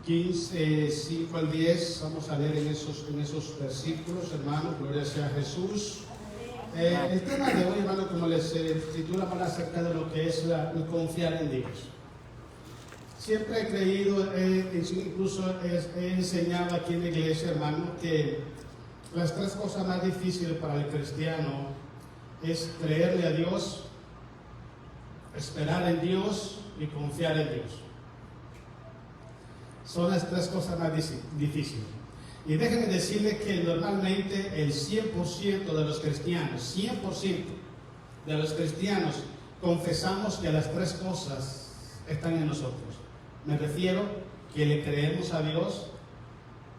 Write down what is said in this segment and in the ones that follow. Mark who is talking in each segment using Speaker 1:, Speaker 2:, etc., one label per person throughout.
Speaker 1: 15, 5 al 10, vamos a leer en esos versículos, hermanos, gloria sea a Jesús. El tema de hoy, hermano, como les titulamos acerca de lo que es el confiar en Dios. Siempre he creído, incluso he enseñado aquí en la iglesia, hermano, que las tres cosas más difíciles para el cristiano es creerle a Dios, esperar en Dios y confiar en Dios. Son las tres cosas más difíciles. Y déjenme decirles que normalmente el 100% de los cristianos, 100% de los cristianos confesamos que las tres cosas están en nosotros. Me refiero que le creemos a Dios,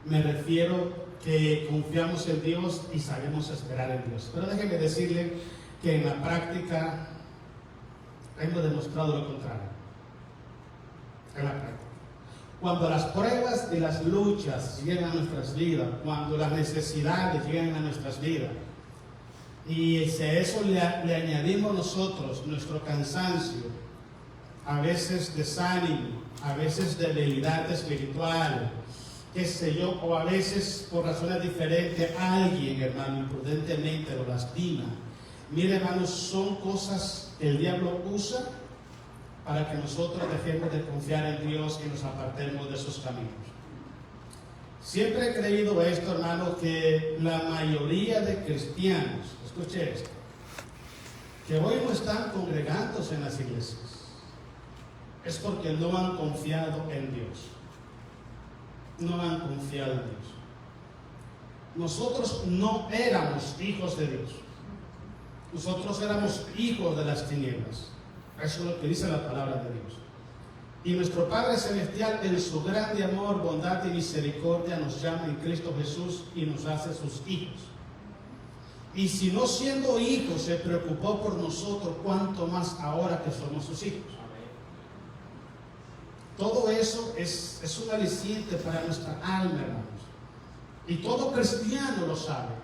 Speaker 1: me refiero que confiamos en Dios y sabemos esperar en Dios. Pero déjenme decirle que en la práctica hemos demostrado lo contrario. En la práctica. Cuando las pruebas y las luchas llegan a nuestras vidas, cuando las necesidades llegan a nuestras vidas, y si a eso le añadimos nosotros nuestro cansancio, a veces desánimo, a veces debilidad espiritual, qué sé yo, o a veces por razones diferentes alguien, hermano, imprudentemente lo lastima. Mire, hermanos, son cosas que el diablo usa para que nosotros dejemos de confiar en Dios y nos apartemos de esos caminos. Siempre he creído esto, hermano, que la mayoría de cristianos, escuche esto, que hoy no están congregándose en las iglesias, es porque no han confiado en Dios. No han confiado en Dios. Nosotros no éramos hijos de Dios. Nosotros éramos hijos de las tinieblas. Eso es lo que dice la palabra de Dios. Y nuestro Padre Celestial, en su grande amor, bondad y misericordia, nos llama en Cristo Jesús y nos hace sus hijos. Y si no siendo hijos se preocupó por nosotros, ¿cuánto más ahora que somos sus hijos? Todo eso es un aliciente para nuestra alma, hermanos. Y todo cristiano lo sabe.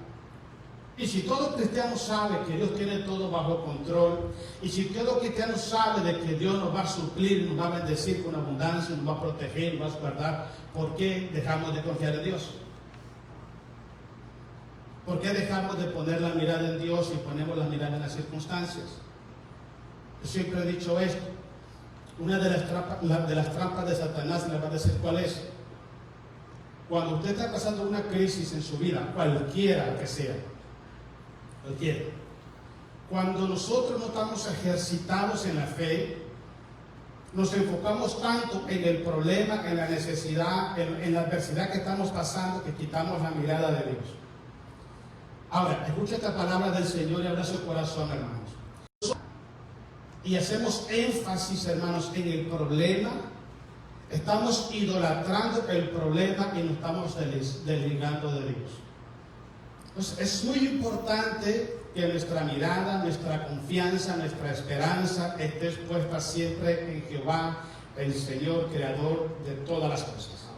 Speaker 1: Y si todo cristiano sabe que Dios tiene todo bajo control, y si todo cristiano sabe de que Dios nos va a suplir, nos va a bendecir con abundancia, nos va a proteger, nos va a guardar, ¿por qué dejamos de confiar en Dios? ¿Por qué dejamos de poner la mirada en Dios y ponemos la mirada en las circunstancias? Yo siempre he dicho esto. Una de las trampas de Satanás, le va a decir cuál es. Cuando usted está pasando una crisis en su vida, cualquiera que sea, cualquiera, cuando nosotros no estamos ejercitados en la fe, nos enfocamos tanto en el problema, en la necesidad, en la adversidad que estamos pasando, que quitamos la mirada de Dios. Ahora, escucha esta palabra del Señor y abra su corazón, hermanos. Y hacemos énfasis, hermanos, en el problema, estamos idolatrando el problema y nos estamos desligando de Dios. Entonces, es muy importante que nuestra mirada, nuestra confianza, nuestra esperanza esté puesta siempre en Jehová, el Señor, creador de todas las cosas.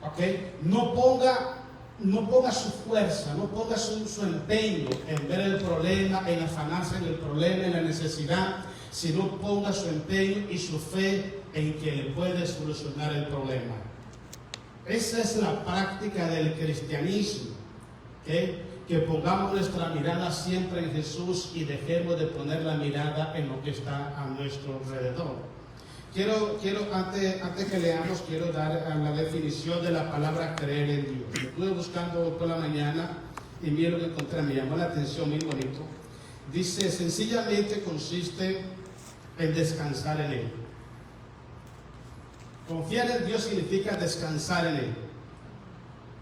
Speaker 1: ¿Ok? No ponga su fuerza, no ponga su empeño en ver el problema, en afanarse en el problema, en la necesidad, sino ponga su empeño y su fe en que le puede solucionar el problema. Esa es la práctica del cristianismo, que pongamos nuestra mirada siempre en Jesús y dejemos de poner la mirada en lo que está a nuestro alrededor. Quiero antes que leamos, quiero dar la definición de la palabra creer en Dios. Lo estuve buscando por la mañana y mira lo que encontré, me llamó la atención, muy bonito. Dice, sencillamente consiste en descansar en Él. Confiar en Dios significa descansar en Él.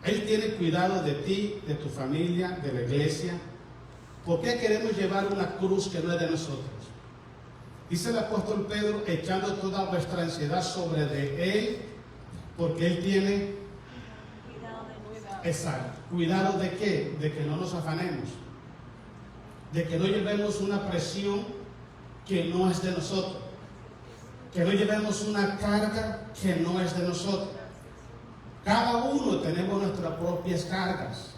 Speaker 1: Él tiene cuidado de ti, de tu familia, de la iglesia. ¿Por qué queremos llevar una cruz que no es de nosotros? Dice el apóstol Pedro, echando toda vuestra ansiedad sobre de Él, porque Él tiene cuidado de qué, de que no nos afanemos, de que no llevemos una presión que no es de nosotros, que no llevemos una carga que no es de nosotros. Cada uno tenemos nuestras propias cargas.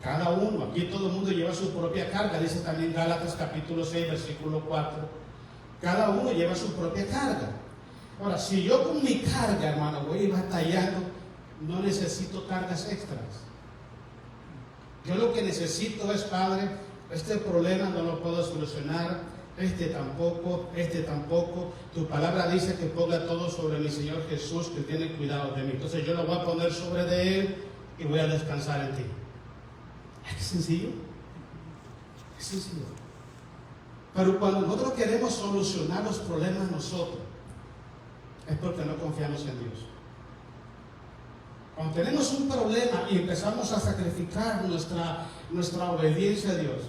Speaker 1: Cada uno, aquí todo el mundo lleva su propia carga, dice también Gálatas capítulo 6, versículo 4. Cada uno lleva su propia carga. Ahora, si yo con mi carga, hermano, voy batallando, no necesito cargas extras. Yo lo que necesito es, Padre, este problema no lo puedo solucionar, este tampoco. Tu palabra dice que ponga todo sobre mi Señor Jesús, que tiene cuidado de mí. Entonces yo lo voy a poner sobre de Él y voy a descansar en ti. Es sencillo. Es sencillo. Pero cuando nosotros queremos solucionar los problemas nosotros, es porque no confiamos en Dios. Cuando tenemos un problema y empezamos a sacrificar nuestra obediencia a Dios,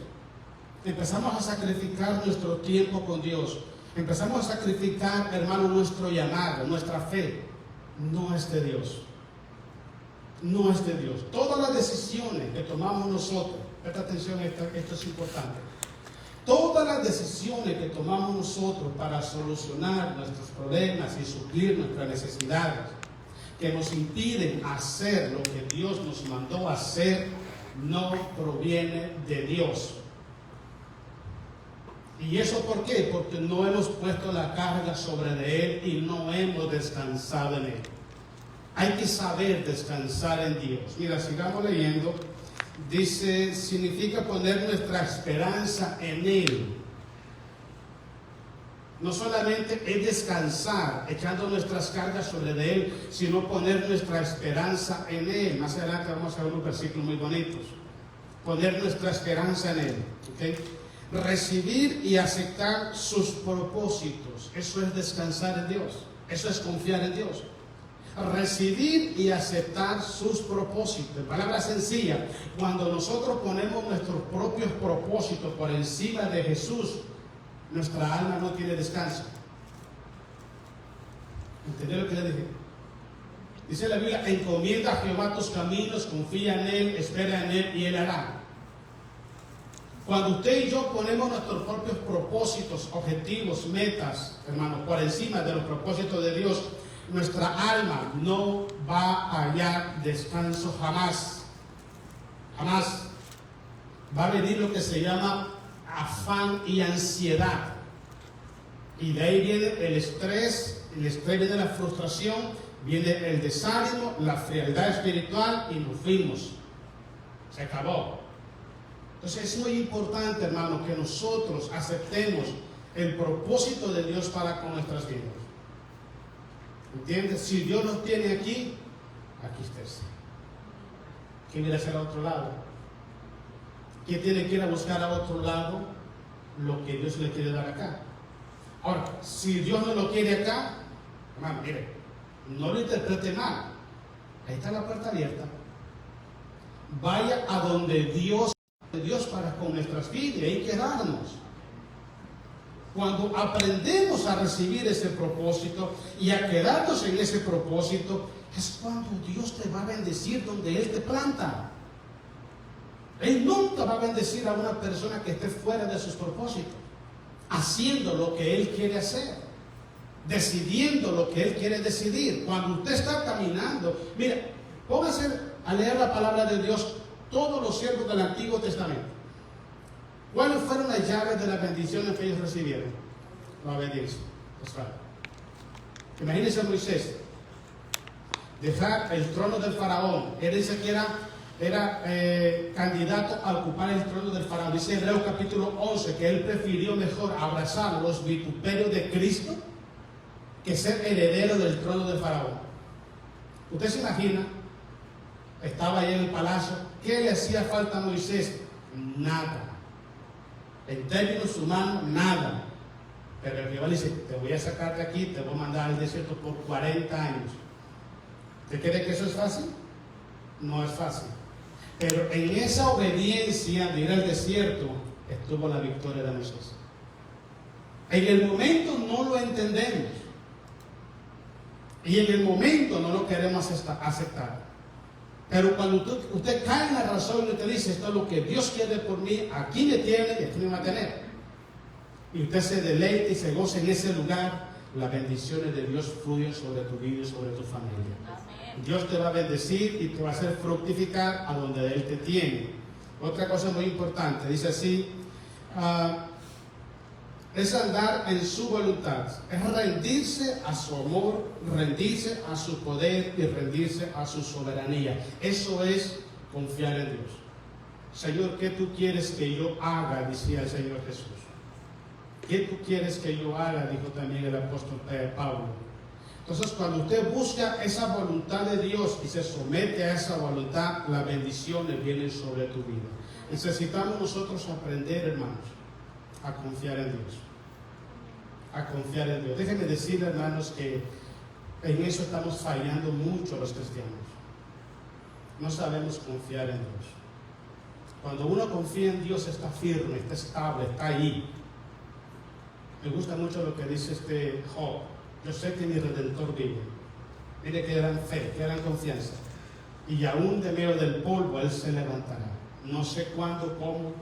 Speaker 1: empezamos a sacrificar nuestro tiempo con Dios, empezamos a sacrificar, hermano, nuestro llamado, nuestra fe, no es de Dios. No es de Dios. Todas las decisiones que tomamos nosotros, presta atención, esto es importante. Todas las decisiones que tomamos nosotros para solucionar nuestros problemas y suplir nuestras necesidades, que nos impiden hacer lo que Dios nos mandó a hacer, no proviene de Dios. ¿Y eso por qué? Porque no hemos puesto la carga sobre de Él y no hemos descansado en Él. Hay que saber descansar en Dios. Mira, sigamos leyendo. Dice, significa poner nuestra esperanza en Él. No solamente es descansar, echando nuestras cargas sobre de Él, sino poner nuestra esperanza en Él. Más adelante vamos a ver unos versículos muy bonitos. Poner nuestra esperanza en Él. ¿Okay? Recibir y aceptar sus propósitos. Eso es descansar en Dios. Eso es confiar en Dios. Recibir y aceptar sus propósitos. En palabras sencillas, cuando nosotros ponemos nuestros propios propósitos por encima de Jesús, nuestra alma no tiene descanso. ¿Entendió lo que le dije? Dice la Biblia, encomienda a Jehová tus caminos, confía en Él, espera en Él y Él hará. Cuando usted y yo ponemos nuestros propios propósitos, objetivos, metas, hermanos, por encima de los propósitos de Dios, nuestra alma no va a hallar descanso jamás. Jamás. Va a venir lo que se llama afán y ansiedad. Y de ahí viene el estrés viene la frustración, viene el desánimo, la frialdad espiritual y nos fuimos. Se acabó. Entonces es muy importante, hermano, que nosotros aceptemos el propósito de Dios para con nuestras vidas. ¿Entiendes? Si Dios nos tiene aquí, aquí estés. ¿Quién viene a hacer a otro lado? ¿Quién tiene que ir a buscar a otro lado lo que Dios le quiere dar acá? Ahora, si Dios no lo quiere acá, hermano, mire, no lo interprete mal. Ahí está la puerta abierta. Vaya a donde Dios para con nuestras vidas y ahí quedarnos. Cuando aprendemos a recibir ese propósito y a quedarnos en ese propósito, es cuando Dios te va a bendecir donde Él te planta. Él nunca va a bendecir a una persona que esté fuera de sus propósitos, haciendo lo que Él quiere hacer, decidiendo lo que Él quiere decidir. Cuando usted está caminando, mira, póngase a leer la palabra de Dios, todos los siervos del Antiguo Testamento. ¿Cuáles fueron las llaves de las bendiciones que ellos recibieron? La obediencia. Imagínense a Moisés dejar el trono del faraón. Él dice que era candidato a ocupar el trono del faraón. Dice Hebreos capítulo 11 que él prefirió mejor abrazar los vituperios de Cristo que ser heredero del trono del faraón. Usted se imagina, estaba ahí en el palacio, ¿qué le hacía falta a Moisés? Nada. En términos humanos, nada. Pero Jehová le dice, te voy a sacar de aquí, te voy a mandar al desierto por 40 años. ¿Usted cree que eso es fácil? No es fácil. Pero en esa obediencia de ir al desierto estuvo la victoria de Moisés. En el momento no lo entendemos. Y en el momento no lo queremos aceptar. Pero cuando usted cae en la razón y usted dice, esto es lo que Dios quiere por mí, aquí me tiene y aquí me va a tener. Y usted se deleite y se goza en ese lugar, las bendiciones de Dios fluyen sobre tu vida y sobre tu familia. Amén. Dios te va a bendecir y te va a hacer fructificar a donde Él te tiene. Otra cosa muy importante, dice así, es andar en su voluntad, es rendirse a su amor, rendirse a su poder y rendirse a su soberanía. Eso es confiar en Dios. Señor, ¿qué tú quieres que yo haga? Decía el Señor Jesús. ¿Qué tú quieres que yo haga? Dijo también el apóstol Pablo. Entonces, cuando usted busca esa voluntad de Dios y se somete a esa voluntad, las bendiciones vienen sobre tu vida. Necesitamos nosotros aprender, hermanos, a confiar en Dios. A confiar en Dios. Déjenme decir, hermanos, que en eso estamos fallando mucho los cristianos. No sabemos confiar en Dios. Cuando uno confía en Dios, está firme, está estable, está ahí. Me gusta mucho lo que dice Job. Yo sé que mi Redentor vive. Mire qué gran fe, qué gran confianza. Y aún de medio del polvo Él se levantará. No sé cuándo, cómo,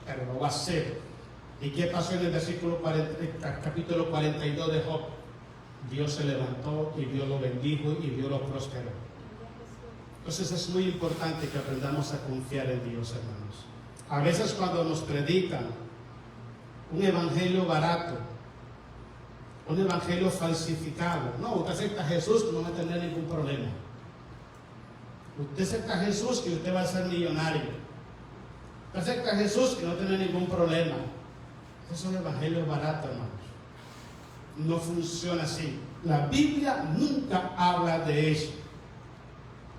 Speaker 1: pero lo va a hacer. ¿Y qué pasó en el capítulo 42 de Job? Dios se levantó y Dios lo bendijo y Dios lo prosperó. Entonces es muy importante que aprendamos a confiar en Dios, hermanos. A veces cuando nos predican un evangelio barato, un evangelio falsificado, no, usted acepta a Jesús, no va a tener ningún problema. Usted acepta a Jesús y usted va a ser millonario. Usted acepta a Jesús y no tiene ningún problema. Eso es un evangelio barato, hermanos. No funciona así. La Biblia nunca habla de eso.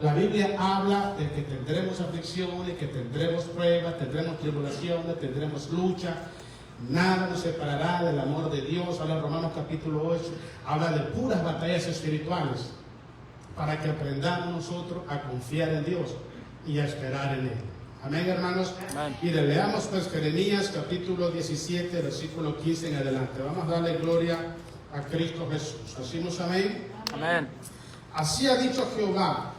Speaker 1: La Biblia habla de que tendremos aflicciones, que tendremos pruebas, tendremos tribulaciones, tendremos lucha. Nada nos separará del amor de Dios. Habla Romanos capítulo 8. Habla de puras batallas espirituales para que aprendamos nosotros a confiar en Dios y a esperar en Él. Amén, hermanos. Amén. Y leamos pues Jeremías capítulo 17, versículo 15 en adelante. Vamos a darle gloria a Cristo Jesús. ¿Decimos amén?
Speaker 2: Amén.
Speaker 1: Así ha dicho Jehová.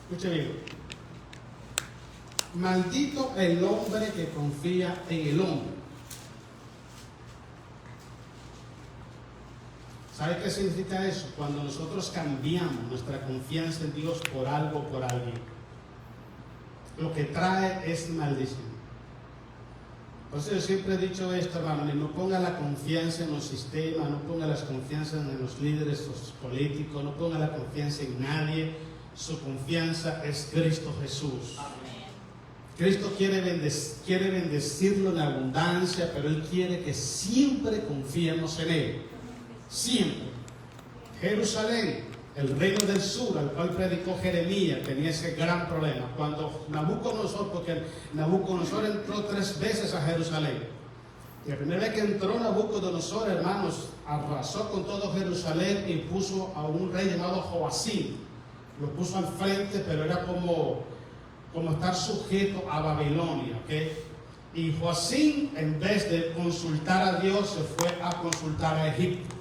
Speaker 1: Escuche bien. Maldito el hombre que confía en el hombre. ¿Sabe qué significa eso? Cuando nosotros cambiamos nuestra confianza en Dios por algo, por alguien, lo que trae es maldición. Por eso yo siempre he dicho esto, hermano, no ponga la confianza en los sistemas, no ponga la confianza en los líderes, los políticos, no ponga la confianza en nadie. Su confianza es Cristo Jesús. Amén. Cristo quiere bendecirlo en abundancia, pero Él quiere que siempre confiemos en Él. Siempre. Jerusalén, el reino del sur, al cual predicó Jeremías, tenía ese gran problema. Cuando Nabucodonosor, porque Nabucodonosor entró 3 veces a Jerusalén. Y la primera vez que entró Nabucodonosor, hermanos, arrasó con todo Jerusalén y puso a un rey llamado Joacim. Lo puso al frente, pero era como estar sujeto a Babilonia, ¿okay? Y Joacim, en vez de consultar a Dios, se fue a consultar a Egipto.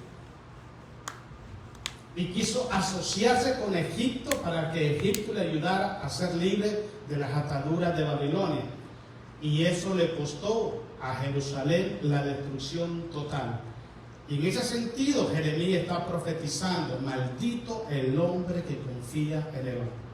Speaker 1: Y quiso asociarse con Egipto para que Egipto le ayudara a ser libre de las ataduras de Babilonia. Y eso le costó a Jerusalén la destrucción total. Y en ese sentido Jeremías está profetizando: maldito el hombre que confía en el hombre.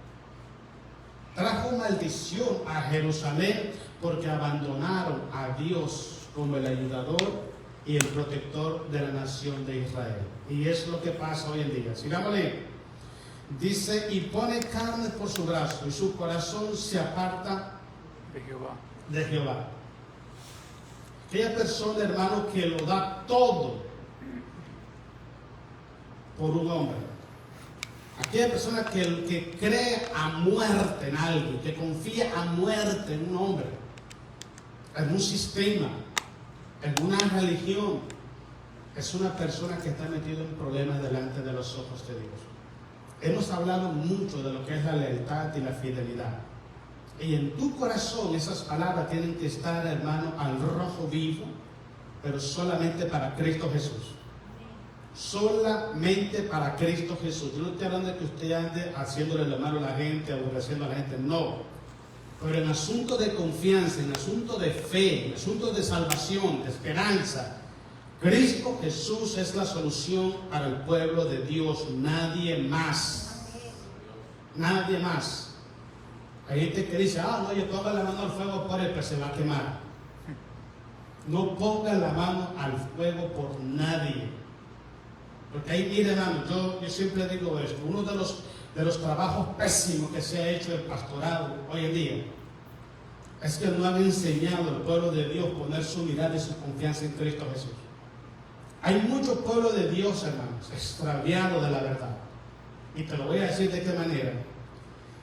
Speaker 1: Trajo maldición a Jerusalén porque abandonaron a Dios como el ayudador y el protector de la nación de Israel. Y es lo que pasa hoy en día. Sigámosle. Dice: y pone carne por su brazo, y su corazón se aparta de Jehová. Aquella persona, hermano, que lo da todo por un hombre. Aquella persona que cree a muerte en alguien, que confía a muerte en un hombre, en un sistema, en una religión, es una persona que está metida en problemas delante de los ojos de Dios. Hemos hablado mucho de lo que es la lealtad y la fidelidad. Y en tu corazón esas palabras tienen que estar, hermano, al rojo vivo, pero solamente para Cristo Jesús. Solamente para Cristo Jesús. Yo no estoy hablando de que usted ande haciéndole la mano a la gente, aborreciendo a la gente, no. Pero en asuntos de confianza, en asuntos de fe, en asuntos de salvación, de esperanza, Cristo Jesús es la solución para el pueblo de Dios. Nadie más. Nadie más. Hay gente que dice: no, yo pongo la mano al fuego por él, pero se va a quemar. No ponga la mano al fuego por nadie. Porque ahí, mire, hermano, yo siempre digo esto, uno de los trabajos pésimos que se ha hecho el pastorado hoy en día es que no han enseñado al pueblo de Dios poner su mirada y su confianza en Cristo Jesús. Hay mucho pueblo de Dios, hermanos, extraviado de la verdad. Y te lo voy a decir de qué manera.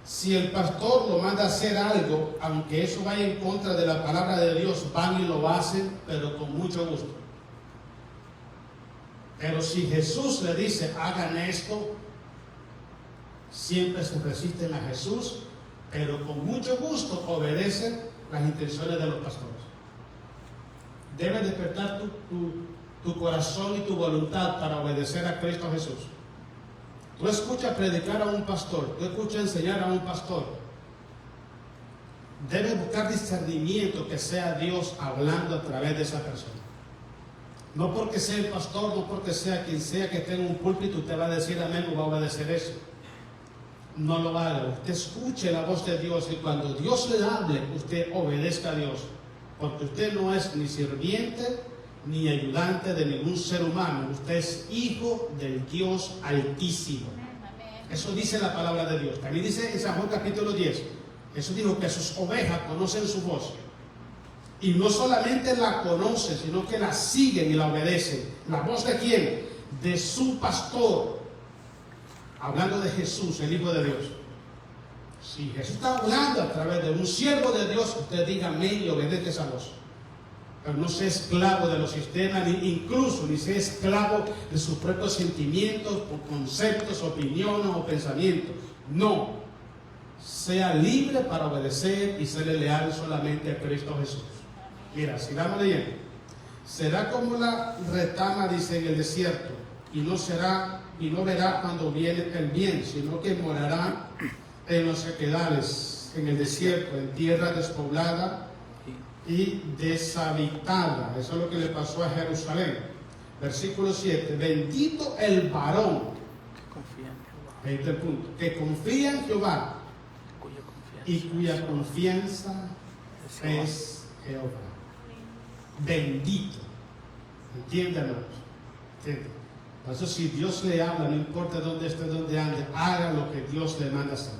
Speaker 1: Si el pastor lo manda a hacer algo, aunque eso vaya en contra de la palabra de Dios, van y lo hacen, pero con mucho gusto. Pero si Jesús le dice, hagan esto, siempre se resisten a Jesús, pero con mucho gusto obedecen las intenciones de los pastores. Debes despertar tu corazón y tu voluntad para obedecer a Cristo Jesús. Tú escuchas predicar a un pastor, tú escuchas enseñar a un pastor. Debes buscar discernimiento, que sea Dios hablando a través de esa persona. No porque sea el pastor, no porque sea quien sea que tenga un púlpito, usted va a decir amén o va a obedecer eso. No lo haga. Usted escuche la voz de Dios y cuando Dios le hable, usted obedezca a Dios. Porque usted no es ni sirviente ni ayudante de ningún ser humano. Usted es hijo del Dios Altísimo. Eso dice la palabra de Dios. También dice en San Juan capítulo 10. Eso dijo que sus ovejas conocen su voz. Y no solamente la conocen, sino que la siguen y la obedecen. ¿La voz de quién? De su pastor. Hablando de Jesús, el Hijo de Dios. Si Jesús está hablando a través de un siervo de Dios, usted diga amén y obedezca esa voz. Pero no sea esclavo de los sistemas, ni sea esclavo de sus propios sentimientos, conceptos, opiniones o pensamientos. No. Sea libre para obedecer y ser leal solamente a Cristo Jesús. Mira, sigamos leyendo. Será como la retama, dice, en el desierto, y no verá cuando viene el bien, sino que morará en los sequedales, en el desierto, en tierra despoblada y deshabitada. Eso es lo que le pasó a Jerusalén. Versículo 7. Bendito el varón, ahí está el punto, que confía en Jehová y cuya confianza es Jehová. Bendito. ¿Entienden, hermanos? ¿Entienden? Por eso, si Dios le habla, no importa dónde esté, dónde ande, haga lo que Dios le manda hacer.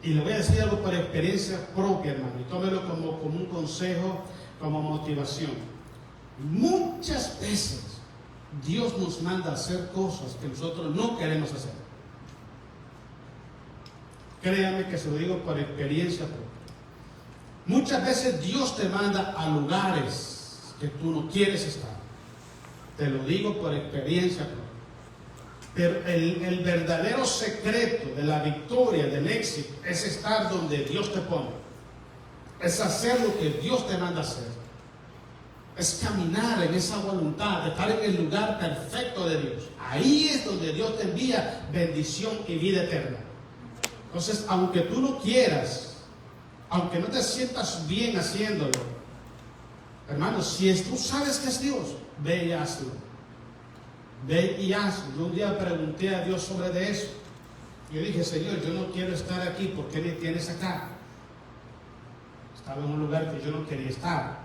Speaker 1: Y le voy a decir algo por experiencia propia, hermano, y tómelo como un consejo, como motivación. Muchas veces Dios nos manda a hacer cosas que nosotros no queremos hacer. Créame que se lo digo por experiencia propia. Muchas veces Dios te manda a lugares que tú no quieres estar. Te lo digo por experiencia propia. Pero el verdadero secreto de la victoria, del éxito, es estar donde Dios te pone. Es hacer lo que Dios te manda hacer. Es caminar en esa voluntad, de estar en el lugar perfecto de Dios. Ahí es donde Dios te envía bendición y vida eterna. Entonces, aunque tú no quieras, aunque no te sientas bien haciéndolo, hermano, si tú sabes que es Dios, ve y hazlo. Ve y hazlo. Yo un día pregunté a Dios sobre de eso. Yo dije, Señor, yo no quiero estar aquí, ¿por qué me tienes acá? Estaba en un lugar que yo no quería estar.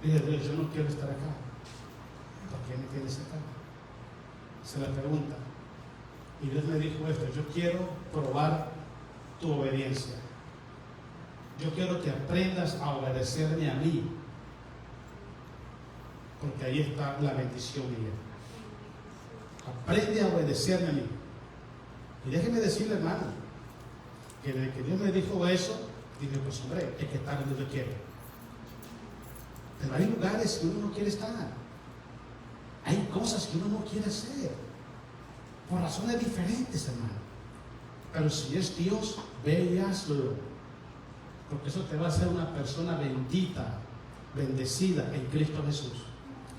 Speaker 1: Dije, Dios, yo no quiero estar acá. ¿Por qué me tienes acá? Se la pregunta. Y Dios me dijo esto: yo quiero probar tu obediencia. Yo quiero que aprendas a obedecerme a mí, porque ahí está la bendición mía. Aprende a obedecerme a mí. Y déjeme decirle, hermano, que desde que Dios me dijo eso, dije, pues hombre, hay que estar donde yo quiero. Pero hay lugares que uno no quiere estar. Hay cosas que uno no quiere hacer, por razones diferentes, hermano. Pero si es Dios, ve y hazlo, porque eso te va a hacer una persona bendita, bendecida en Cristo Jesús.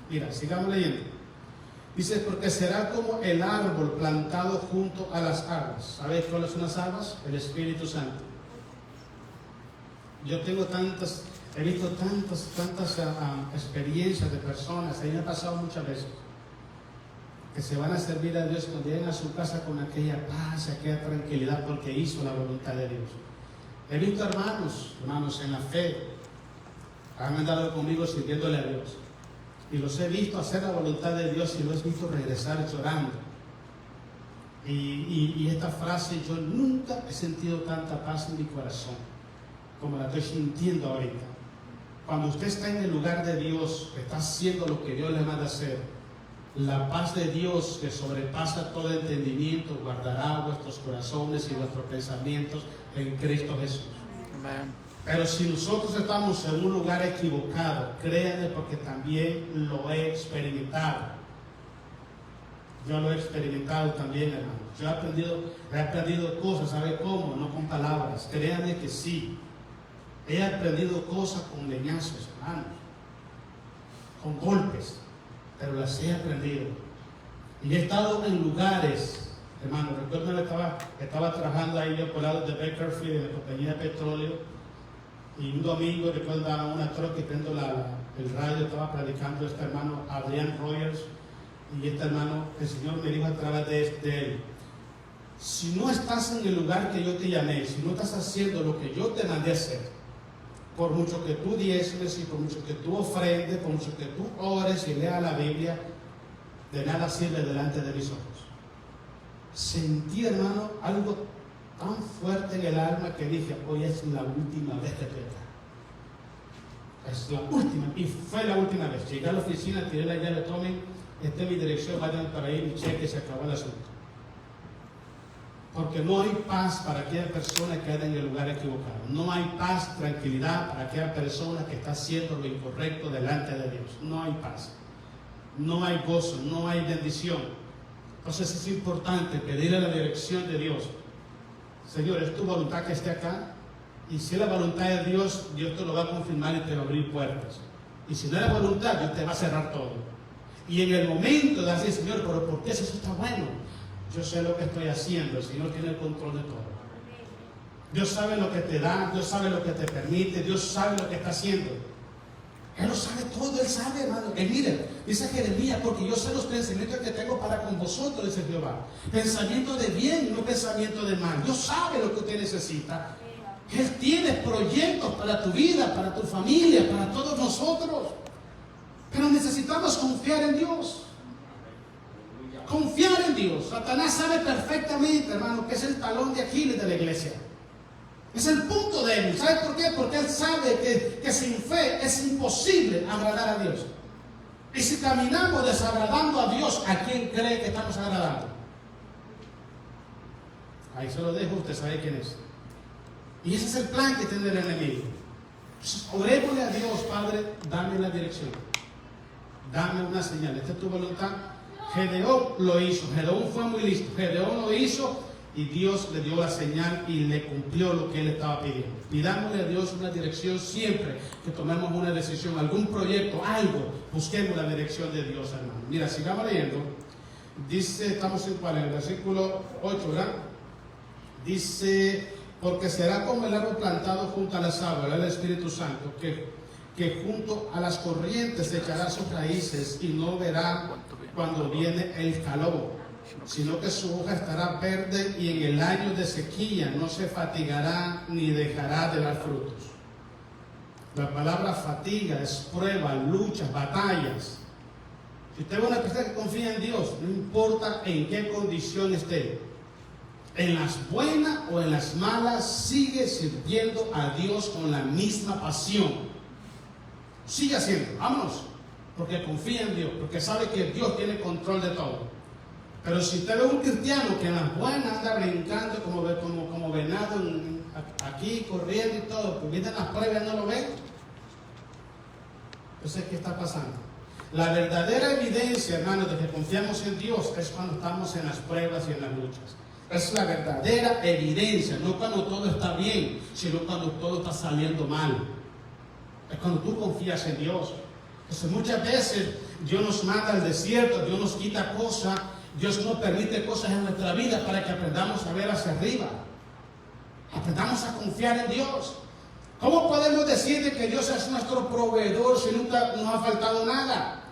Speaker 1: Mira, sigamos leyendo. Dice, porque será como el árbol plantado junto a las aguas. ¿Sabéis cuáles son las aguas? El Espíritu Santo. Yo tengo he visto tantas experiencias de personas, a mí me ha pasado muchas veces, que se van a servir a Dios cuando llegan a su casa con aquella paz, aquella tranquilidad, porque hizo la voluntad de Dios. He visto hermanos en la fe, han andado conmigo sirviéndole a Dios. Y los he visto hacer la voluntad de Dios y los he visto regresar llorando. Y esta frase, yo nunca he sentido tanta paz en mi corazón como la estoy sintiendo ahorita. Cuando usted está en el lugar de Dios, está haciendo lo que Dios le manda hacer, la paz de Dios que sobrepasa todo entendimiento guardará vuestros corazones y vuestros pensamientos en Cristo Jesús.
Speaker 2: Amén.
Speaker 1: Pero si nosotros estamos en un lugar equivocado, créanme, porque también lo he experimentado. Yo lo he experimentado también, hermano. Yo he aprendido cosas, ¿sabe cómo? No con palabras. Créanme que sí. He aprendido cosas con leñazos, hermanos. Con golpes. Pero las he aprendido. Y he estado en lugares, hermano. Recuerdo que estaba trabajando ahí yo por el lado de Bakersfield, de la compañía de petróleo. Y un domingo recuerdo andaba una troca y prendo el radio, estaba predicando este hermano Adrian Rogers. Y este hermano, el Señor me dijo a través de él: si no estás en el lugar que yo te llamé, si no estás haciendo lo que yo te mandé a hacer, por mucho que tú diezmes y por mucho que tú ofrendes, por mucho que tú ores y leas la Biblia, de nada sirve delante de mis ojos. Sentí, hermano, algo tan fuerte en el alma que dije: hoy es la última vez que te es la última. Y fue la última vez. Llegué a la oficina, tiré la llave, tomen, esta es mi dirección, vayan para ahí, mi cheque, se acabó el asunto. Porque no hay paz para aquella persona que anda en el lugar equivocado. No hay paz, tranquilidad para aquella persona que está haciendo lo incorrecto delante de Dios. No hay paz. No hay gozo, no hay bendición. Entonces es importante pedirle la dirección de Dios. Señor, ¿es tu voluntad que esté acá? Y si es la voluntad de Dios, Dios te lo va a confirmar y te va a abrir puertas. Y si no es la voluntad, Dios te va a cerrar todo. Y en el momento de decir: Señor, ¿pero por qué eso está bueno? Yo sé lo que estoy haciendo, el Señor tiene el control de todo. Dios sabe lo que te da, Dios sabe lo que te permite, Dios sabe lo que está haciendo. Él lo sabe todo, Él sabe, hermano. Y mire, dice Jeremías: porque yo sé los pensamientos que tengo para con vosotros, dice Jehová. Pensamiento de bien, no pensamiento de mal. Dios sabe lo que usted necesita. Él tiene proyectos para tu vida, para tu familia, para todos nosotros. Pero necesitamos confiar en Dios. Confiar en Dios. Satanás sabe perfectamente, hermano, que es el talón de Aquiles de la iglesia. Es el punto débil. ¿Sabe por qué? Porque él sabe que sin fe es imposible agradar a Dios. Y si caminamos desagradando a Dios, ¿a quién cree que estamos agradando? Ahí se lo dejo, usted sabe quién es. Y ese es el plan que tiene el enemigo. Entonces, orémosle a Dios: Padre, dame la dirección. Dame una señal. Esta es tu voluntad. Gedeón lo hizo. Gedeón fue muy listo. Gedeón lo hizo y Dios le dio la señal y le cumplió lo que él estaba pidiendo. Pidámosle a Dios una dirección siempre que tomemos una decisión, algún proyecto, algo. Busquemos la dirección de Dios, hermano. Mira, sigamos leyendo. Dice, estamos en el versículo 8, ¿verdad? Dice: porque será como el árbol plantado junto a las aguas, el Espíritu Santo, que junto a las corrientes echará sus raíces y no verá cuando viene el calor, sino que su hoja estará verde y en el año de sequía no se fatigará ni dejará de dar frutos. La palabra fatiga es prueba, luchas, batallas. Si usted es una persona que confía en Dios, no importa en qué condición esté, en las buenas o en las malas, sigue sirviendo a Dios con la misma pasión. Sigue haciendo, vámonos, porque confía en Dios, porque sabe que Dios tiene control de todo. Pero si usted ve un cristiano que en las buenas anda brincando como venado aquí, corriendo y todo, pues vienen las pruebas y no lo ve, entonces ¿qué está pasando? La verdadera evidencia, hermanos, de que confiamos en Dios es cuando estamos en las pruebas y en las luchas. Es la verdadera evidencia, no cuando todo está bien, sino cuando todo está saliendo mal. Es cuando tú confías en Dios. Entonces muchas veces Dios nos manda al desierto, Dios nos quita cosas, Dios nos permite cosas en nuestra vida para que aprendamos a ver hacia arriba. Aprendamos a confiar en Dios. ¿Cómo podemos decir que Dios es nuestro proveedor si nunca nos ha faltado nada?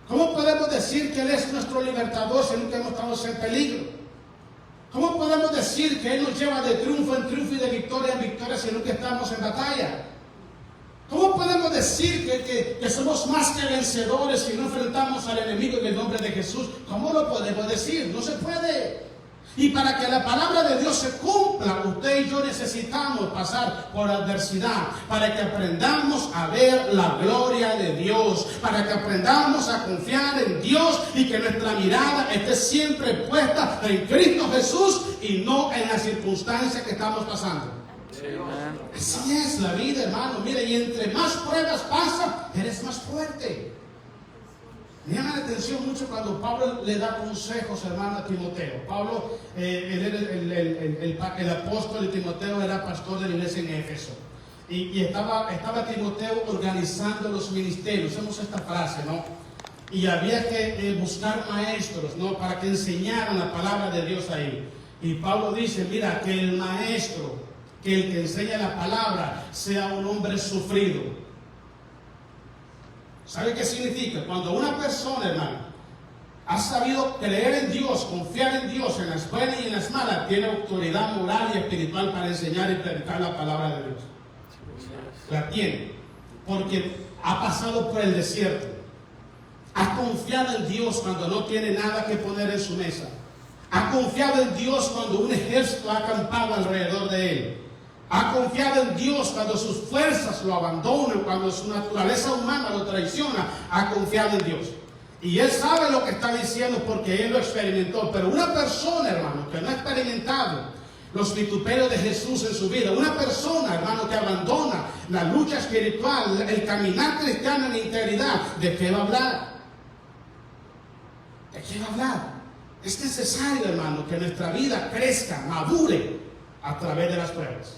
Speaker 1: ¿Cómo podemos decir que Él es nuestro libertador si nunca hemos estado en peligro? ¿Cómo podemos decir que Él nos lleva de triunfo en triunfo y de victoria en victoria si nunca estamos en batalla? ¿Cómo ¿Cómo podemos decir que somos más que vencedores si no enfrentamos al enemigo en el nombre de Jesús? ¿Cómo lo podemos decir? No se puede. Y para que la palabra de Dios se cumpla, usted y yo necesitamos pasar por adversidad, para que aprendamos a ver la gloria de Dios, para que aprendamos a confiar en Dios y que nuestra mirada esté siempre puesta en Cristo Jesús y no en las circunstancias que estamos pasando. Así es la vida, hermano. Mire, y entre más pruebas pasa, eres más fuerte. Me llama la atención mucho cuando Pablo le da consejos, hermano, a Timoteo. Pablo, el apóstol de Timoteo, era pastor de la iglesia en Éfeso. Y estaba Timoteo organizando los ministerios. Usamos esta frase, ¿no? Y había que buscar maestros, ¿no? Para que enseñaran la palabra de Dios ahí. Y Pablo dice, mira, que el maestro, que el que enseña la palabra, sea un hombre sufrido. ¿Sabe qué significa? Cuando una persona, hermano, ha sabido creer en Dios, confiar en Dios, en las buenas y en las malas, tiene autoridad moral y espiritual para enseñar y predicar la palabra de Dios. La tiene. Porque ha pasado por el desierto. Ha confiado en Dios cuando no tiene nada que poner en su mesa. Ha confiado en Dios cuando un ejército ha acampado alrededor de él. Ha confiado en Dios cuando sus fuerzas lo abandonan, cuando su naturaleza humana lo traiciona. Ha confiado en Dios. Y él sabe lo que está diciendo porque él lo experimentó. Pero una persona, hermano, que no ha experimentado los vituperios de Jesús en su vida, una persona, hermano, que abandona la lucha espiritual, el caminar cristiano en integridad, ¿de qué va a hablar? ¿De qué va a hablar? Es necesario, hermano, que nuestra vida crezca, madure a través de las pruebas,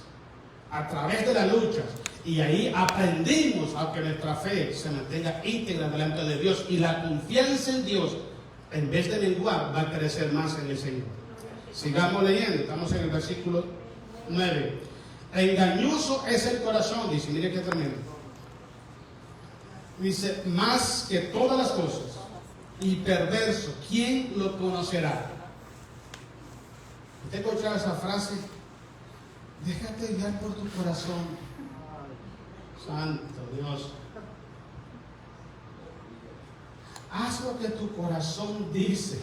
Speaker 1: a través de las luchas, y ahí aprendimos a que nuestra fe se mantenga íntegra delante de Dios, y la confianza en Dios, en vez de menguar, va a crecer más en el Señor. Sigamos leyendo, estamos en el versículo 9. Engañoso es el corazón, dice, mire qué tremendo. Dice, más que todas las cosas, y perverso, ¿quién lo conocerá? ¿Usted escuchaba esa frase? Déjate guiar por tu corazón. Santo Dios. Haz lo que tu corazón dice.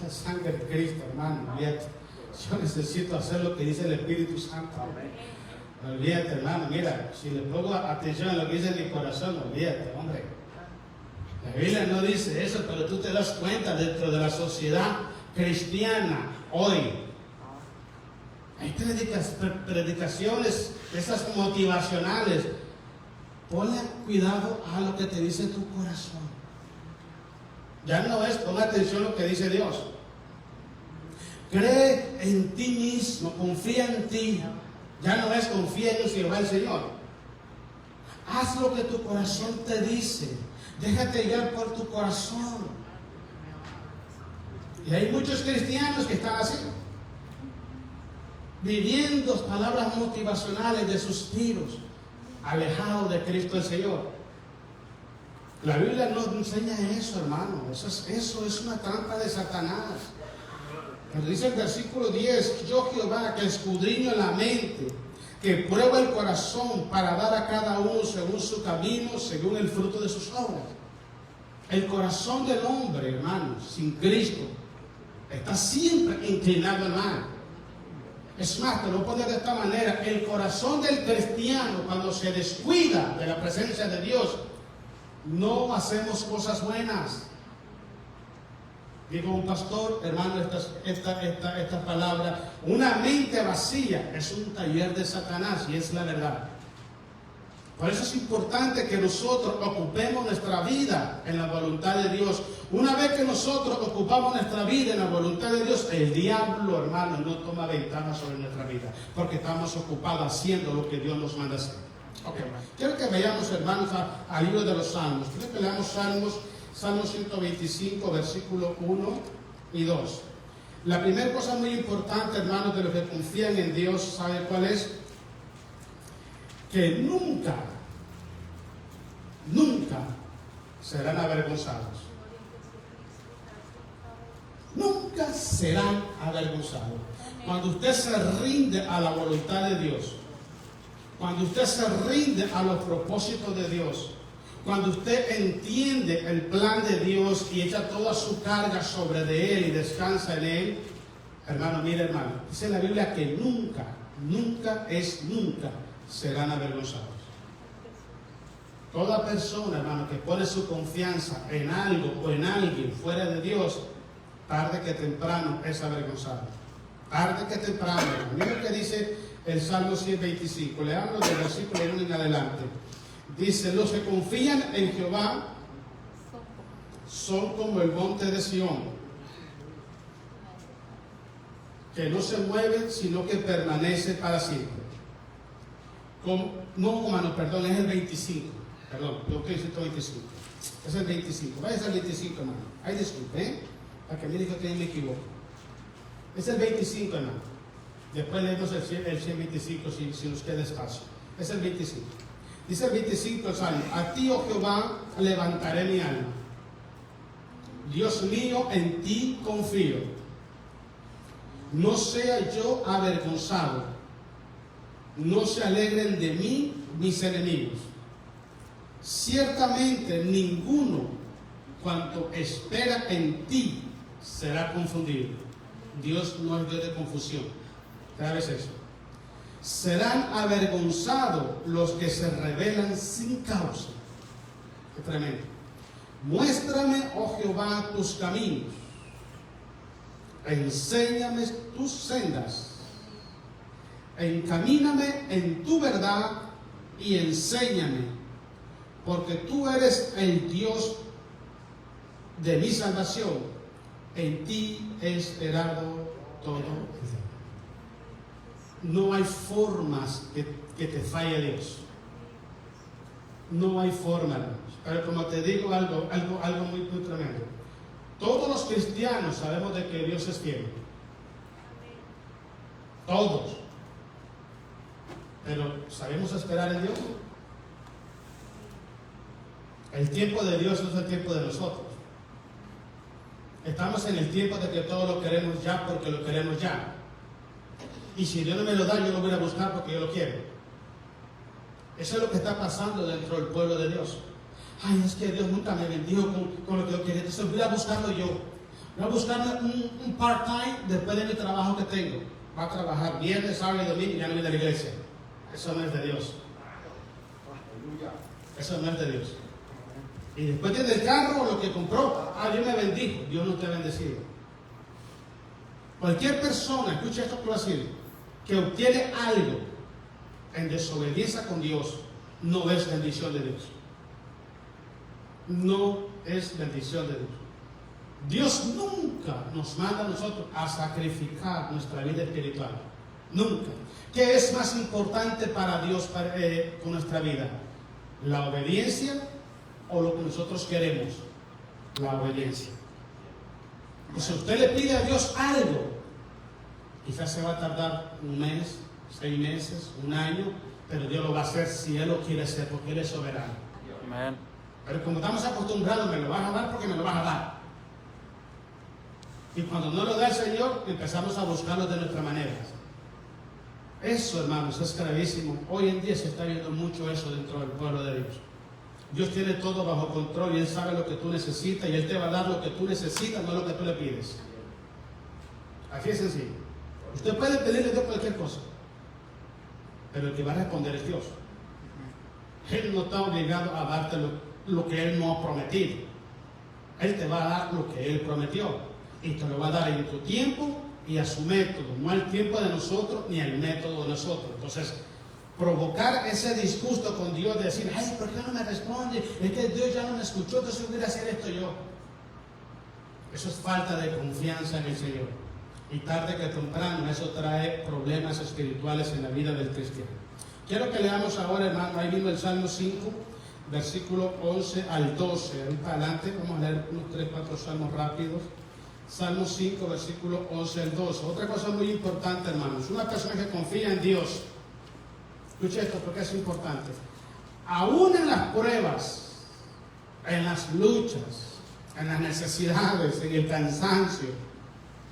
Speaker 1: La sangre de Cristo, hermano. Olvídate. Yo necesito hacer lo que dice el Espíritu Santo. Olvídate, hermano. Mira, si le pongo atención a lo que dice mi corazón, olvídate, hombre. La Biblia no dice eso, pero tú te das cuenta dentro de la sociedad cristiana hoy. Hay predicaciones, esas motivacionales. Ponle cuidado a lo que te dice tu corazón. Ya no es pon atención a lo que dice Dios. Cree en ti mismo, confía en ti. Ya no es confía en Jehová el Señor. Haz lo que tu corazón te dice. Déjate guiar por tu corazón. Y hay muchos cristianos que están así, viviendo palabras motivacionales de suspiros, alejados de Cristo el Señor. La Biblia no enseña eso, hermano. Eso es una trampa de Satanás. Pero dice el versículo 10, yo Jehová que escudriño la mente, que prueba el corazón para dar a cada uno según su camino, según el fruto de sus obras. El corazón del hombre, hermano, sin Cristo, está siempre inclinado al mal. Es más, te lo voy a poner de esta manera, el corazón del cristiano, cuando se descuida de la presencia de Dios, no hacemos cosas buenas. Digo un pastor, hermano, esta palabra, una mente vacía es un taller de Satanás, y es la verdad. Por eso es importante que nosotros ocupemos nuestra vida en la voluntad de Dios. Una vez que nosotros ocupamos nuestra vida en la voluntad de Dios, el diablo, hermano, no toma ventaja sobre nuestra vida, porque estamos ocupados haciendo lo que Dios nos manda hacer. Okay. Quiero que veamos, hermanos, al libro de los Salmos. Quiero que leamos Salmos 125, versículo 1 y 2. La primera cosa muy importante, hermanos, de los que confían en Dios, ¿sabe cuál es? Que nunca serán avergonzados. Nunca serán avergonzados. Cuando usted se rinde a la voluntad de Dios, cuando usted se rinde a los propósitos de Dios, cuando usted entiende el plan de Dios y echa toda su carga sobre de Él y descansa en Él, hermano, mire hermano, dice la Biblia que nunca serán avergonzados. Toda persona, hermano, que pone su confianza en algo o en alguien fuera de Dios, tarde que temprano es avergonzado. Tarde que temprano, hermano. Mira lo que dice el Salmo 125. Le hablo del versículo 1 en adelante. Dice, los que confían en Jehová son como el monte de Sión, que no se mueve, sino que permanece para siempre. No, hermano, perdón, es el 25. Perdón, yo estoy diciendo 25. Es el 25. Vaya al 25, hermano. Ay, disculpe, para que me diga que me equivoco. Es el 25, hermano. Después leemos el 125 si nos queda espacio. Es el 25. Dice el 25 el Salmo: a ti, oh Jehová, levantaré mi alma. Dios mío, en ti confío. No sea yo avergonzado. No se alegren de mí mis enemigos. Ciertamente ninguno, cuanto espera en ti, será confundido. Dios no es Dios de confusión. ¿Sabes eso? Serán avergonzados los que se rebelan sin causa. Qué tremendo. Muéstrame, oh Jehová, tus caminos. Enséñame tus sendas. Encamíname en tu verdad y enséñame, porque tú eres el Dios de mi salvación. En ti he esperado todo. No hay formas que te falle Dios. No hay forma, hermanos. Pero como te digo algo muy tremendo. Todos los cristianos sabemos de que Dios es fiel. Todos. Pero ¿sabemos esperar en Dios? El tiempo de Dios no es el tiempo de nosotros. Estamos en el tiempo de que todo lo queremos ya porque lo queremos ya. Y si Dios no me lo da, yo lo voy a buscar porque yo lo quiero. Eso es lo que está pasando dentro del pueblo de Dios. Ay, es que Dios nunca me bendijo con lo que yo quería. Entonces voy a buscarlo yo. Voy a buscar un part-time después de mi trabajo que tengo. Va a trabajar viernes, sábado y domingo y ya no viene a la iglesia. Eso no es de Dios. Eso no es de Dios. Y después tiene el carro, lo que compró. Ah, Dios me bendijo. Dios no te ha bendecido. Cualquier persona, escucha esto que voy a decir, que obtiene algo en desobediencia con Dios, no es bendición de Dios. No es bendición de Dios. Dios nunca nos manda a nosotros a sacrificar nuestra vida espiritual. Nunca. ¿Qué es más importante para Dios con nuestra vida? ¿La obediencia o lo que nosotros queremos? La obediencia. Y si usted le pide a Dios algo, quizás se va a tardar un mes, 6 meses, un año, pero Dios lo va a hacer si Él lo quiere hacer, porque Él es soberano. Amén. Pero como estamos acostumbrados, me lo vas a dar porque me lo vas a dar. Y cuando no lo da el Señor, empezamos a buscarlo de nuestra manera. Eso, hermanos, es gravísimo. Hoy en día se está viendo mucho eso dentro del pueblo de Dios. Dios tiene todo bajo control y Él sabe lo que tú necesitas y Él te va a dar lo que tú necesitas, no lo que tú le pides. Así es sencillo. Usted puede pedirle a Dios cualquier cosa, pero el que va a responder es Dios. Él no está obligado a darte lo que Él no ha prometido. Él te va a dar lo que Él prometió y te lo va a dar en tu tiempo y a su método, no al tiempo de nosotros ni al método de nosotros. Entonces, provocar ese disgusto con Dios de decir, ay, ¿por qué no me responde? Es que Dios ya no me escuchó, entonces voy a hacer esto yo. Eso es falta de confianza en el Señor. Y tarde que temprano eso trae problemas espirituales en la vida del cristiano. Quiero que leamos ahora, hermano, ahí mismo el Salmo 5, versículo 11 al 12. Ahí para adelante, vamos a leer unos 3, 4 salmos rápidos. Salmo 5, versículo 11 al 12. Otra cosa muy importante, hermanos. Una persona que confía en Dios. Escuche esto porque es importante. Aún en las pruebas, en las luchas, en las necesidades, en el cansancio,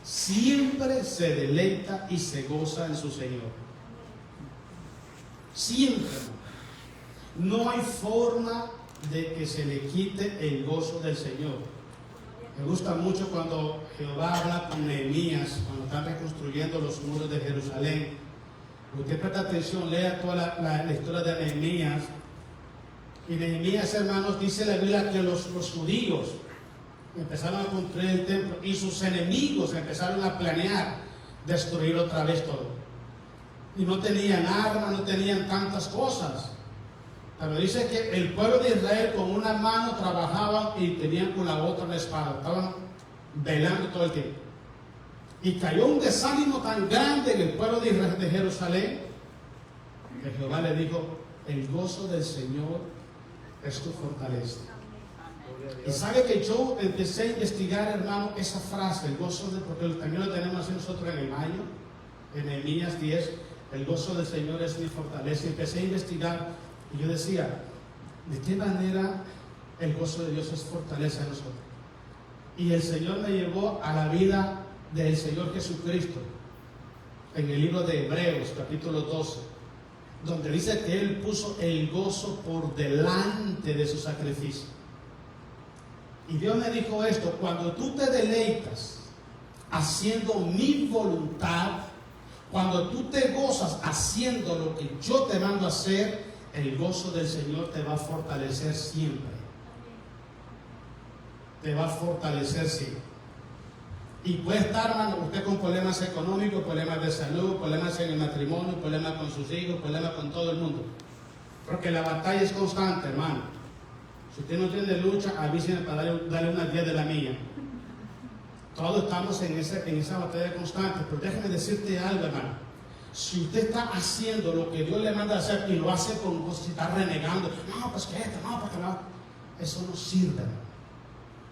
Speaker 1: siempre se deleita y se goza en su Señor. Siempre. No hay forma de que se le quite el gozo del Señor. Me gusta mucho cuando Jehová habla con Nehemías, cuando están reconstruyendo los muros de Jerusalén. Usted presta atención, lea toda la historia de Nehemías. Y Nehemías, hermanos, dice la Biblia que los judíos empezaron a construir el templo y sus enemigos empezaron a planear destruir otra vez todo. Y no tenían armas, no tenían tantas cosas. Pero dice que el pueblo de Israel con una mano trabajaban y tenían con la otra la espada. Estaban velando todo el tiempo. Y cayó un desánimo tan grande en el pueblo de Israel, de Jerusalén, que Jehová le dijo: el gozo del Señor es tu fortaleza. Y sabe que yo empecé a investigar, hermano, esa frase, el gozo de, porque también lo tenemos así nosotros en el mayo, en Nehemías 10, el gozo del Señor es mi fortaleza. Y empecé a investigar y yo decía, ¿de qué manera el gozo de Dios es fortaleza en nosotros? Y el Señor me llevó a la vida del Señor Jesucristo, en el libro de Hebreos, capítulo 12, donde dice que Él puso el gozo por delante de su sacrificio. Y Dios me dijo esto: cuando tú te deleitas haciendo mi voluntad, cuando tú te gozas haciendo lo que yo te mando a hacer, el gozo del Señor te va a fortalecer siempre. Te va a fortalecer siempre. Y puede estar, hermano, usted con problemas económicos, problemas de salud, problemas en el matrimonio, problemas con sus hijos, problemas con todo el mundo. Porque la batalla es constante, hermano. Si usted no tiene lucha, avíseme para darle una 10 de la mía. Todos estamos en esa batalla constante. Pero déjame decirte algo, hermano. Si usted está haciendo lo que Dios le manda a hacer y lo hace con cosas, si está renegando, no, pues que esto, no, pues que no, eso no sirve, hermano.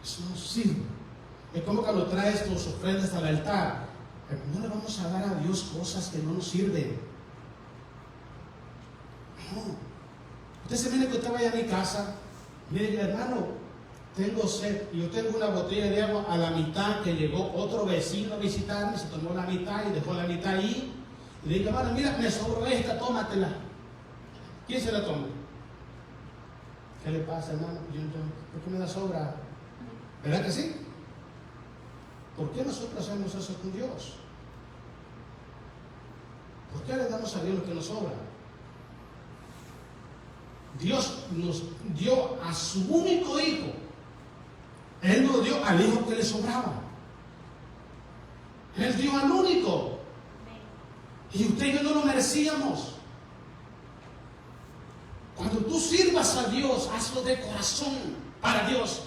Speaker 1: Eso no sirve. Es como cuando traes tus ofrendas al altar. No le vamos a dar a Dios cosas que no nos sirven. No. Usted se viene que usted vaya a mi casa. Mire, hermano, tengo sed. Y yo tengo una botella de agua a la mitad, que llegó otro vecino a visitarme, se tomó la mitad y dejó la mitad ahí. Y le dije, hermano, mira, me sobró esta, tómatela. ¿Quién se la toma? ¿Qué le pasa, hermano? ¿Por qué me la sobra? ¿Verdad que sí? ¿Por qué nosotros hacemos eso con Dios? ¿Por qué le damos a Dios lo que nos sobra? Dios nos dio a su único hijo. Él nos dio al hijo que le sobraba. Él dio al único. Y usted y yo no lo merecíamos. Cuando tú sirvas a Dios, hazlo de corazón para Dios.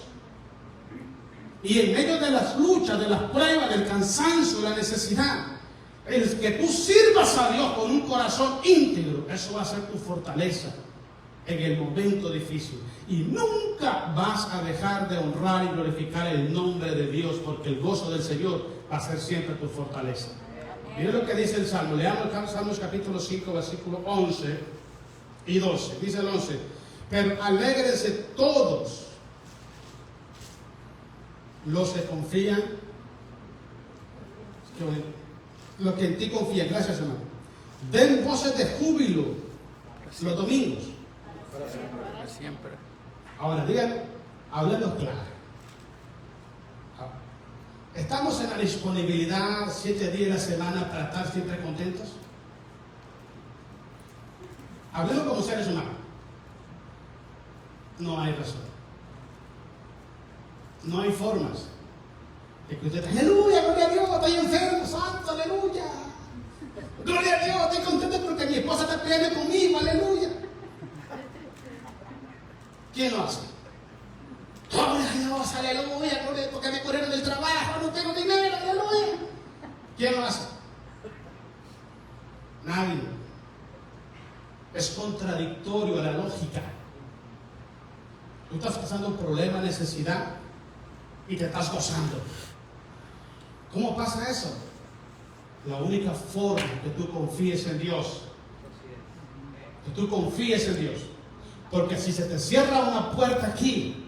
Speaker 1: Y en medio de las luchas, de las pruebas, del cansancio, de la necesidad, el que tú sirvas a Dios con un corazón íntegro, eso va a ser tu fortaleza en el momento difícil. Y nunca vas a dejar de honrar y glorificar el nombre de Dios, porque el gozo del Señor va a ser siempre tu fortaleza. Mira lo que dice el Salmo. Leamos el Salmos capítulo 5, versículo 11 y 12. Dice el 11: pero alégrense todos los que confían, los que en ti confían. Gracias, hermano. Den voces de júbilo los domingos.
Speaker 2: Para siempre.
Speaker 1: Ahora, digan, hablemos claro. ¿Estamos en la disponibilidad 7 días a la semana para estar siempre contentos? Hablemos como seres humanos. No hay razón. No hay formas de que usted, aleluya, gloria a Dios, estoy enfermo, santo, aleluya. Gloria a Dios, estoy contento porque mi esposa está peleando conmigo, aleluya. ¿Quién lo hace? Gloria a Dios, aleluya, porque me corrieron del trabajo, no tengo dinero, aleluya. ¿Quién lo hace? Nadie. Es contradictorio a la lógica. Tú estás pasando un problema, necesidad, y te estás gozando. ¿Cómo pasa eso? La única forma que tú confíes en Dios, que tú confíes en Dios, porque si se te cierra una puerta aquí,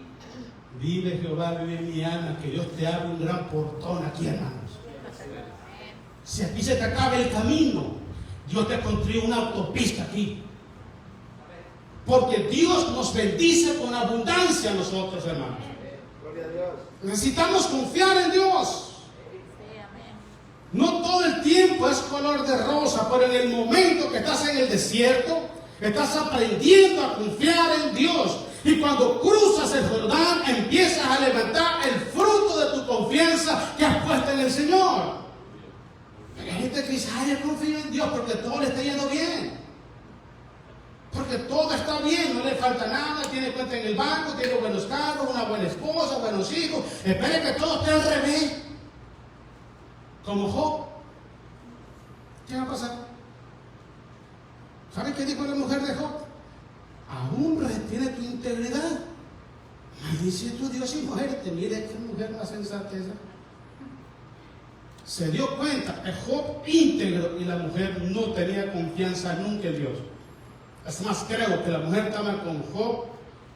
Speaker 1: vive Jehová, vive mi alma, que Dios te abre un gran portón aquí, hermanos. Si aquí se te acaba el camino, Dios te construye una autopista aquí. Porque Dios nos bendice con abundancia a nosotros, hermanos. Necesitamos confiar en Dios. No todo el tiempo es color de rosa, pero en el momento que estás en el desierto, estás aprendiendo a confiar en Dios. Y cuando cruzas el Jordán, empiezas a levantar el fruto de tu confianza que has puesto en el Señor. Hay gente que dice, ay, yo confío en Dios porque todo le está yendo bien. Porque todo está bien, no le falta nada, tiene cuenta en el banco, tiene buenos carros, una buena esposa, buenos hijos. Espere que todo esté al revés. Como Job. ¿Qué va a pasar? ¿Sabe qué dijo la mujer de Job? Aún retiene tu integridad. Maldice tu Dios y muérete. Mire qué mujer más sensata esa. Se dio cuenta que Job íntegro y la mujer no tenía confianza nunca en Dios. Es más, creo que la mujer estaba con Job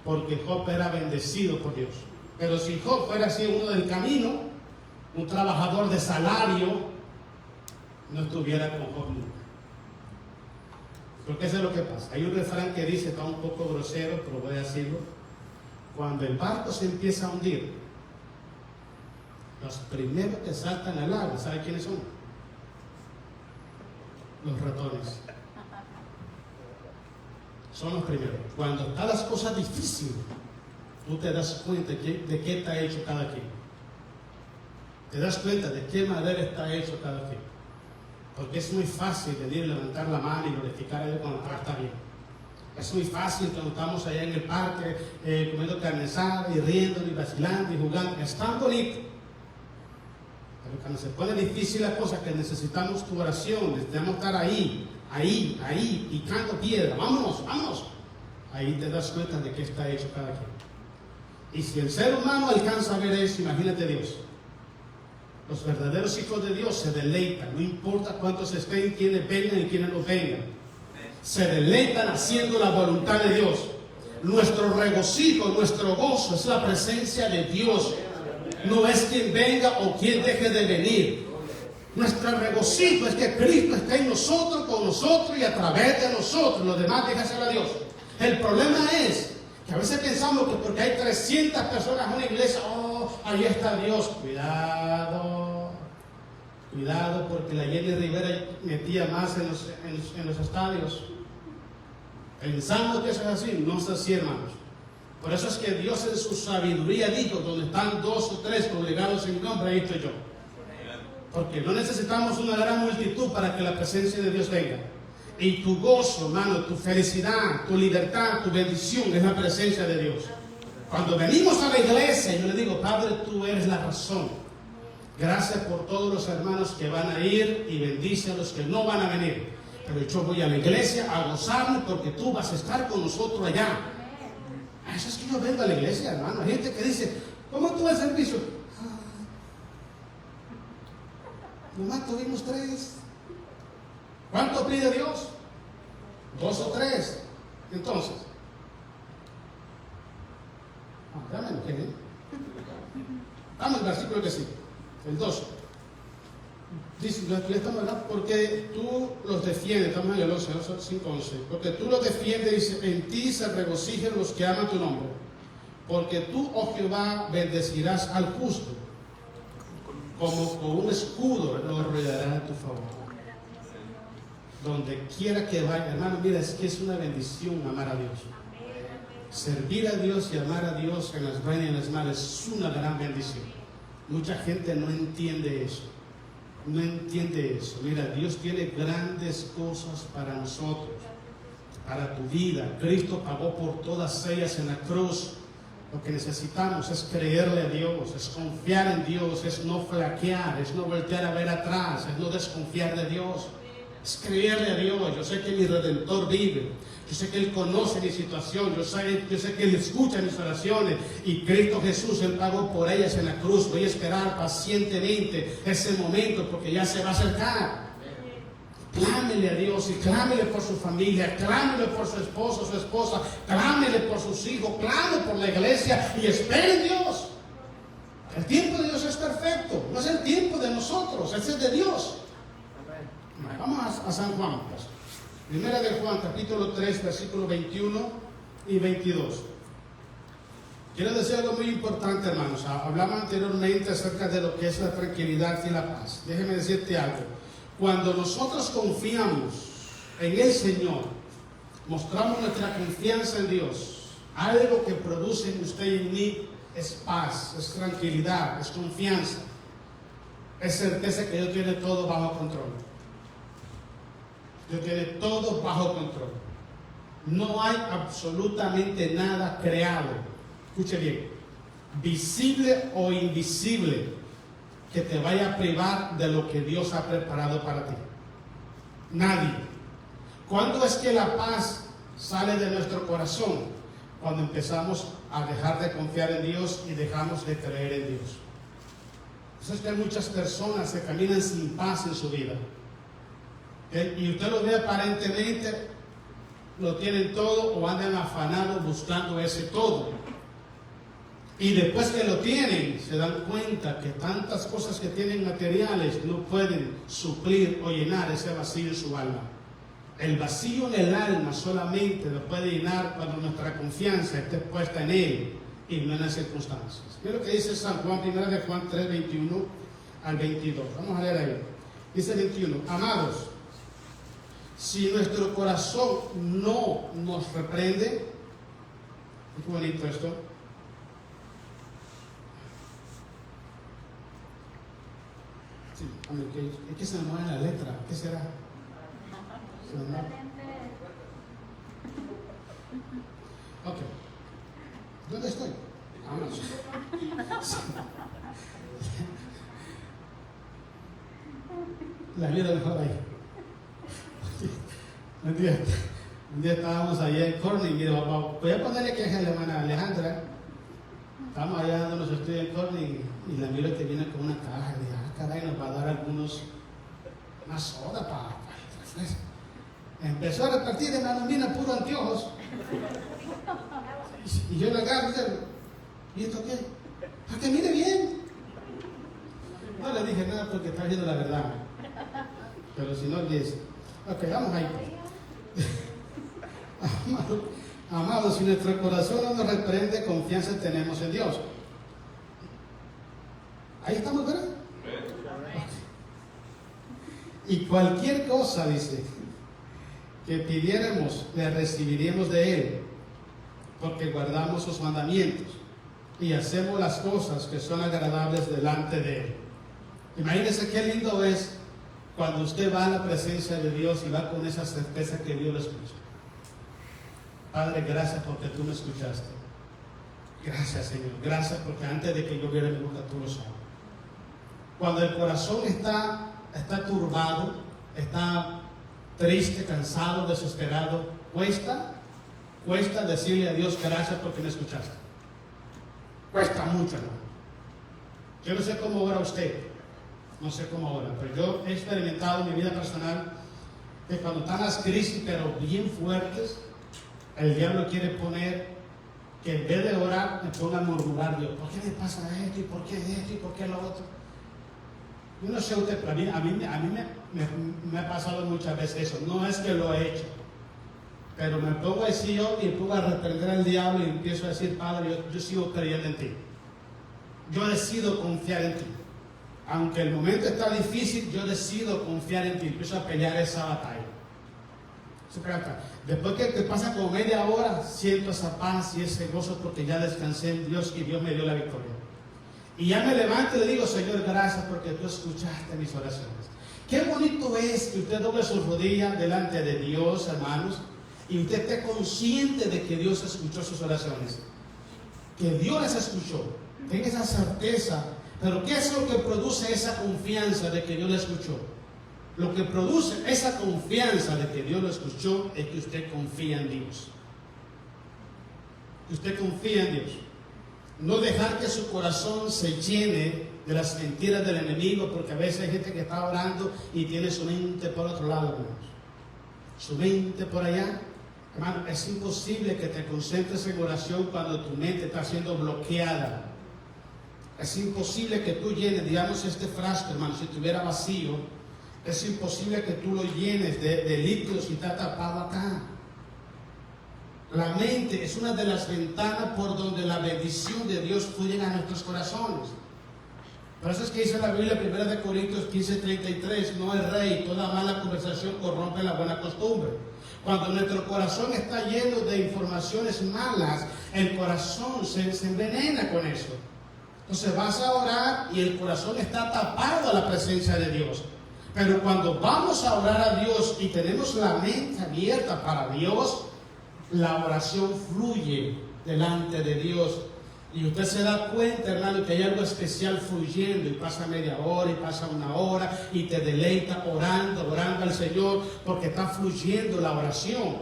Speaker 1: porque Job era bendecido por Dios. Pero si Job fuera así uno del camino, un trabajador de salario, no estuviera con Job nunca. Porque eso es lo que pasa. Hay un refrán que dice, está un poco grosero, pero voy a decirlo. Cuando el barco se empieza a hundir, los primeros que saltan al agua, ¿sabe quiénes son? Los ratones. Son los primeros. Cuando están las cosas difíciles, tú te das cuenta de qué está hecho cada quien. Te das cuenta de qué madera está hecho cada quien. Porque es muy fácil venir, levantar la mano y glorificar a Dios cuando todo está bien. Es muy fácil cuando estamos allá en el parque comiendo carne asada y riendo y vacilando y jugando. Es tan bonito. Pero cuando se pone difícil la cosa, que necesitamos tu oración, necesitamos estar ahí, picando piedra. Vámonos. Ahí te das cuenta de qué está hecho cada quien. Y si el ser humano alcanza a ver eso, imagínate Dios. Los verdaderos hijos de Dios se deleitan, no importa cuántos estén, quienes vengan y quienes no vengan. Se deleitan haciendo la voluntad de Dios. Nuestro regocijo, nuestro gozo es la presencia de Dios. No es quien venga o quien deje de venir. Nuestro regocijo es que Cristo esté en nosotros, con nosotros y a través de nosotros. Los demás déjaselo a Dios. El problema es que a veces pensamos que porque hay 300 personas en una iglesia, ahí está Dios. Cuidado, porque la Jenny Rivera metía más en los estadios. Pensando que eso es así, no es así, hermanos. Por eso es que Dios en su sabiduría dijo, donde están 2 o 3 congregados en mi nombre, ahí estoy yo. Porque no necesitamos una gran multitud para que la presencia de Dios venga. Y tu gozo, hermano, tu felicidad, tu libertad, tu bendición es la presencia de Dios. Cuando venimos a la iglesia, yo le digo, Padre, tú eres la razón. Gracias por todos los hermanos que van a ir y bendice a los que no van a venir. Pero yo voy a la iglesia a gozarme porque tú vas a estar con nosotros allá. Eso es que yo vengo a la iglesia, hermano. Hay gente que dice, ¿cómo estuvo el servicio? Nomás tuvimos 3. ¿Cuánto pide Dios? 2 o 3. Entonces, ya me enojé, ¿eh? Vamos al versículo que sí, el 12. Dice, estamos hablando, porque tú los defiendes, estamos en el 11, 5:11. Porque tú los defiendes, dice, en ti se regocijan los que aman tu nombre. Porque tú, oh Jehová, bendecirás al justo, como con un escudo lo rodeará a tu favor. Donde quiera que vaya, hermano, mira, es que es una bendición amar a Dios. Servir a Dios y amar a Dios en las buenas y en las malas es una gran bendición. Mucha gente no entiende eso. No entiende eso. Mira, Dios tiene grandes cosas para nosotros, para tu vida. Cristo pagó por todas ellas en la cruz. Lo que necesitamos es creerle a Dios, es confiar en Dios, es no flaquear, es no voltear a ver atrás, es no desconfiar de Dios. Es creerle a Dios. Yo sé que mi Redentor vive. Yo sé que Él conoce mi situación. Yo sé que Él escucha mis oraciones. Y Cristo Jesús, Él pagó por ellas en la cruz. Voy a esperar pacientemente ese momento porque ya se va a acercar. Clámele a Dios y clámele por su familia. Clámele por su esposo, su esposa. Clámele por sus hijos. Clámele por la iglesia. Y espere en Dios. El tiempo de Dios es perfecto. No es el tiempo de nosotros. Ese es de Dios. Vamos a San Juan, pues. Primera de Juan, capítulo 3, versículo 21 y 22. Quiero decir algo muy importante, hermanos. Hablamos anteriormente acerca de lo que es la tranquilidad y la paz. Déjeme decirte algo. Cuando nosotros confiamos en el Señor, mostramos nuestra confianza en Dios, algo que produce en usted y en mí es paz, es tranquilidad, es confianza, es certeza que Dios tiene todo bajo control. Dios tiene todo bajo control. No hay absolutamente nada creado, escuche bien, visible o invisible, que te vaya a privar de lo que Dios ha preparado para ti. Nadie. ¿Cuándo es que la paz sale de nuestro corazón? Cuando empezamos a dejar de confiar en Dios y dejamos de creer en Dios. Eso es que hay muchas personas que caminan sin paz en su vida. Y usted lo ve aparentemente, lo tienen todo o andan afanados buscando ese todo. Y después que lo tienen, se dan cuenta que tantas cosas que tienen materiales no pueden suplir o llenar ese vacío en su alma. El vacío en el alma solamente lo puede llenar cuando nuestra confianza esté puesta en Él y no en las circunstancias. Mira lo que dice San Juan, 1 de Juan 3, 21 al 22. Vamos a leer ahí. Dice 21, amados, si nuestro corazón no nos reprende, qué bonito esto. Sí, es que se me mueve la letra, ¿qué será? Ok. ¿Dónde estoy? La vida mejor ahí. Un día estábamos allá en Corning y voy a ponerle que es la hermana Alejandra. Estábamos allá dando los estudios en Corning y la miro que viene con una caja y dije, caray, nos va a dar una soda para el refresco. Empezó a repartir de la nómina puro anteojos. Y yo le agarro y digo, ¿y esto qué? Para que mire bien. No le dije nada porque está viendo la verdad. Pero si no, dice, ok, vamos ahí. Amados, si nuestro corazón no nos reprende, confianza tenemos en Dios. Ahí estamos, ¿verdad? Okay. Y cualquier cosa, dice, que pidiéramos, le recibiríamos de Él, porque guardamos sus mandamientos y hacemos las cosas que son agradables delante de Él. Imagínense qué lindo es cuando usted va a la presencia de Dios y va con esa certeza que Dios lo escucha. Padre, gracias porque tú me escuchaste. Gracias, Señor. Gracias porque antes de que yo viera mi boca, tú lo sabes. Cuando el corazón está turbado, está triste, cansado, desesperado, cuesta decirle a Dios gracias porque me escuchaste. Cuesta mucho, hermano. Yo no sé cómo ora usted, no sé cómo ora, pero yo he experimentado en mi vida personal que cuando están las crisis, pero bien fuertes, el diablo quiere poner que en vez de orar me ponga a murmurar, Dios, ¿por qué me pasa esto? ¿Y por qué esto? ¿Y por qué lo otro? Yo no sé usted, pero a mí me ha pasado muchas veces eso. No es que lo he hecho, pero me pongo al sillón y pongo a reprender al diablo y empiezo a decir, Padre, yo sigo creyendo en ti. Yo decido confiar en ti. Aunque el momento está difícil, yo decido confiar en ti. Empiezo a pelear esa batalla. Después que pasa como media hora, siento esa paz y ese gozo porque ya descansé en Dios y Dios me dio la victoria. Y ya me levanto y le digo, Señor, gracias porque tú escuchaste mis oraciones. Qué bonito es que usted doble sus rodillas delante de Dios, hermanos, y usted esté consciente de que Dios escuchó sus oraciones. Que Dios las escuchó. Tenga esa certeza. Pero ¿qué es lo que produce esa confianza de que Dios la escuchó? Lo que produce esa confianza de que Dios lo escuchó es que usted confía en Dios. Que usted confía en Dios. No dejar que su corazón se llene de las mentiras del enemigo, porque a veces hay gente que está orando y tiene su mente por otro lado, hermanos. Su mente por allá. Hermano, es imposible que te concentres en oración cuando tu mente está siendo bloqueada. Es imposible que tú llenes, digamos, este frasco, hermano, si estuviera vacío, es imposible que tú lo llenes de líquidos y está tapado acá. La mente es una de las ventanas por donde la bendición de Dios fluye a nuestros corazones. Por eso es que dice la Biblia, 1 Corintios 15:33, no es rey, toda mala conversación corrompe la buena costumbre. Cuando nuestro corazón está lleno de informaciones malas, el corazón se envenena con eso. Entonces vas a orar y el corazón está tapado a la presencia de Dios. Pero cuando vamos a orar a Dios y tenemos la mente abierta para Dios, la oración fluye delante de Dios. Y usted se da cuenta, hermano, que hay algo especial fluyendo, y pasa media hora, y pasa una hora, y te deleita orando al Señor, porque está fluyendo la oración.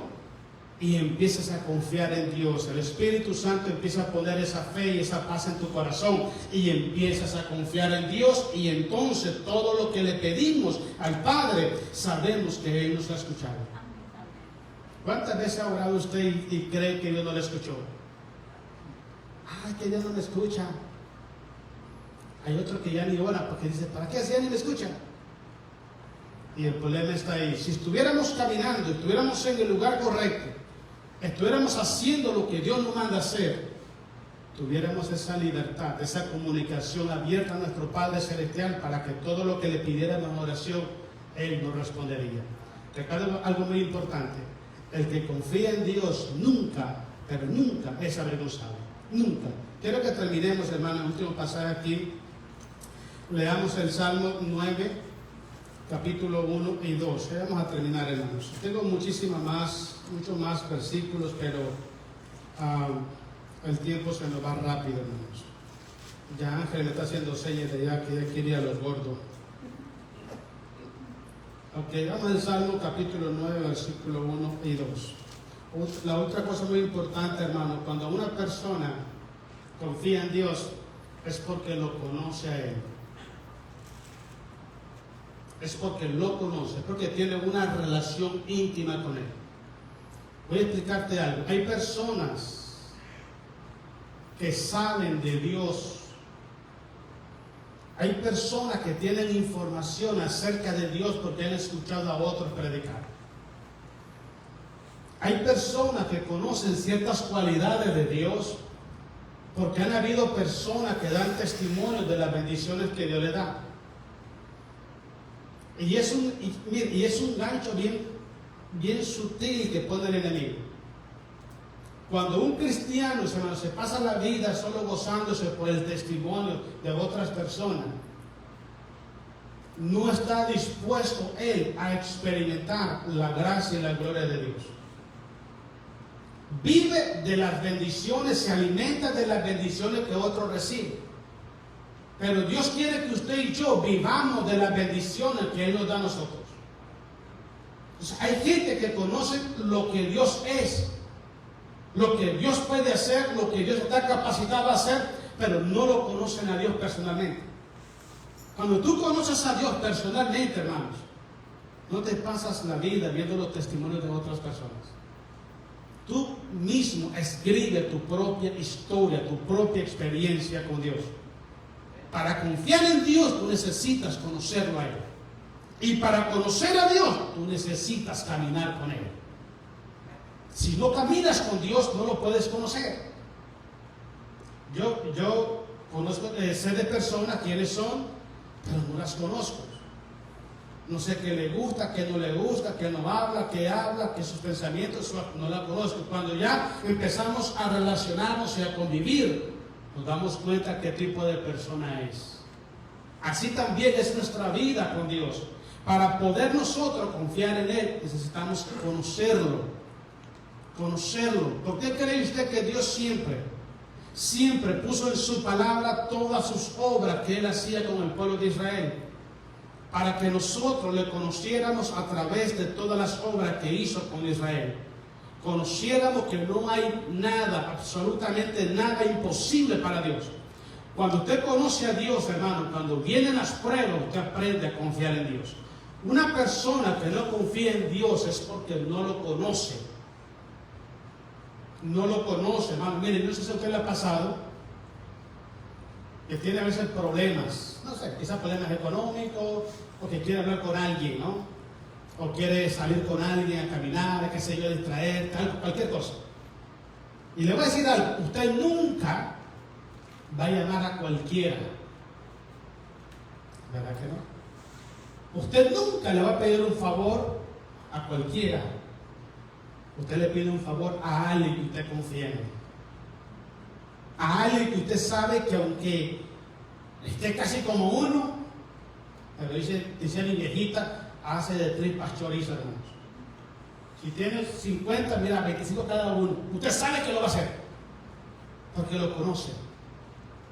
Speaker 1: Y empiezas a confiar en Dios. El Espíritu Santo empieza a poner esa fe y esa paz en tu corazón, y empiezas a confiar en Dios, y entonces todo lo que le pedimos al Padre, sabemos que Él nos ha escuchado. ¿Cuántas veces ha orado usted y cree que Dios no le escuchó? Ay, que Dios no me escucha. Hay otro que ya ni ora porque dice, ¿para qué si ya ni me escucha? Y el problema está ahí. Si estuviéramos caminando, estuviéramos en el lugar correcto, estuviéramos haciendo lo que Dios nos manda hacer, tuviéramos esa libertad, esa comunicación abierta a nuestro Padre Celestial para que todo lo que le pidiéramos en oración, Él nos respondería. Recuerda algo muy importante. El que confía en Dios nunca, pero nunca es avergonzado. Nunca. Quiero que terminemos, hermano, el último pasaje aquí. Leamos el Salmo 9, capítulo 1 y 2. Vamos a terminar, hermanos. Tengo muchos más versículos, pero el tiempo se nos va rápido, hermanos. Ya Ángel me está haciendo señas de ya que ya quiere ir a los gordos. Ok, vamos al Salmo capítulo 9, versículo 1 y 2. La otra cosa muy importante, hermano, cuando una persona confía en Dios, es porque lo conoce a Él. Es porque lo conoce, es porque tiene una relación íntima con Él. Voy a explicarte algo. Hay personas que saben de Dios. Hay personas que tienen información acerca de Dios porque han escuchado a otros predicar. Hay personas que conocen ciertas cualidades de Dios porque han habido personas que dan testimonio de las bendiciones que Dios le da. Y es un gancho bien sutil que pone el enemigo. Cuando un cristiano, hermano, se pasa la vida solo gozándose por el testimonio de otras personas, no está dispuesto él a experimentar la gracia y la gloria de Dios. Vive de las bendiciones, se alimenta de las bendiciones que otros reciben. Pero Dios quiere que usted y yo vivamos de las bendiciones que Él nos da a nosotros. Entonces, hay gente que conoce lo que Dios es, lo que Dios puede hacer, lo que Dios está capacitado a hacer, pero no lo conocen a Dios personalmente. Cuando tú conoces a Dios personalmente, hermanos, no te pasas la vida viendo los testimonios de otras personas. Tú mismo escribe tu propia historia, tu propia experiencia con Dios. Para confiar en Dios, tú necesitas conocerlo a Él. Y para conocer a Dios, tú necesitas caminar con Él. Si no caminas con Dios, no lo puedes conocer. Yo conozco, sé de personas quiénes son, pero no las conozco. No sé qué le gusta, qué no le gusta, qué no habla, qué sus pensamientos, no la conozco. Cuando ya empezamos a relacionarnos y a convivir, nos damos cuenta qué tipo de persona es. Así también es nuestra vida con Dios. Para poder nosotros confiar en Él, necesitamos conocerlo. ¿Por qué cree usted que Dios siempre puso en su palabra todas sus obras que Él hacía con el pueblo de Israel? Para que nosotros le conociéramos a través de todas las obras que hizo con Israel. Conociéramos que no hay nada, absolutamente nada imposible para Dios. Cuando usted conoce a Dios, hermano, cuando vienen las pruebas, usted aprende a confiar en Dios. Una persona que no confía en Dios es porque no lo conoce. No lo conoce, hermano. Miren, no sé si a usted le ha pasado que tiene a veces problemas, no sé, quizás problemas económicos, o que quiere hablar con alguien, ¿no? O quiere salir con alguien a caminar, qué sé yo, distraer, cualquier cosa. Y le voy a decir algo, usted nunca va a llamar a cualquiera. ¿Verdad que no? Usted nunca le va a pedir un favor a cualquiera. Usted le pide un favor a alguien que usted confía en él. A alguien que usted sabe que aunque esté casi como uno, pero dice mi viejita, hace de tripas chorizo, hermanos. Si tiene 50, mira, 25 cada uno. Usted sabe que lo va a hacer. Porque lo conoce.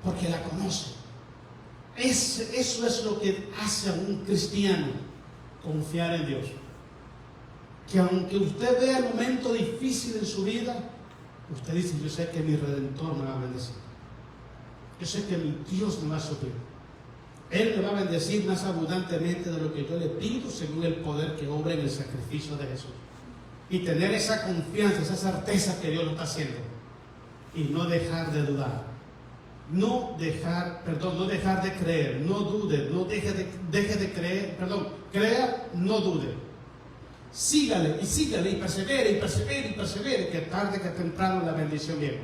Speaker 1: Porque la conoce. Eso es lo que hace a un cristiano confiar en Dios. Que aunque usted vea el momento difícil en su vida, usted dice, yo sé que mi Redentor me va a bendecir. Yo sé que mi Dios me va a suplir. Él me va a bendecir más abundantemente de lo que yo le pido según el poder que obra en el sacrificio de Jesús. Y tener esa confianza, esa certeza que Dios lo está haciendo. Y no dejar de dudar. No dejar de creer. No dude, no deje de creer. Crea, no dude. Sígale, y persevere, que tarde que temprano la bendición viene.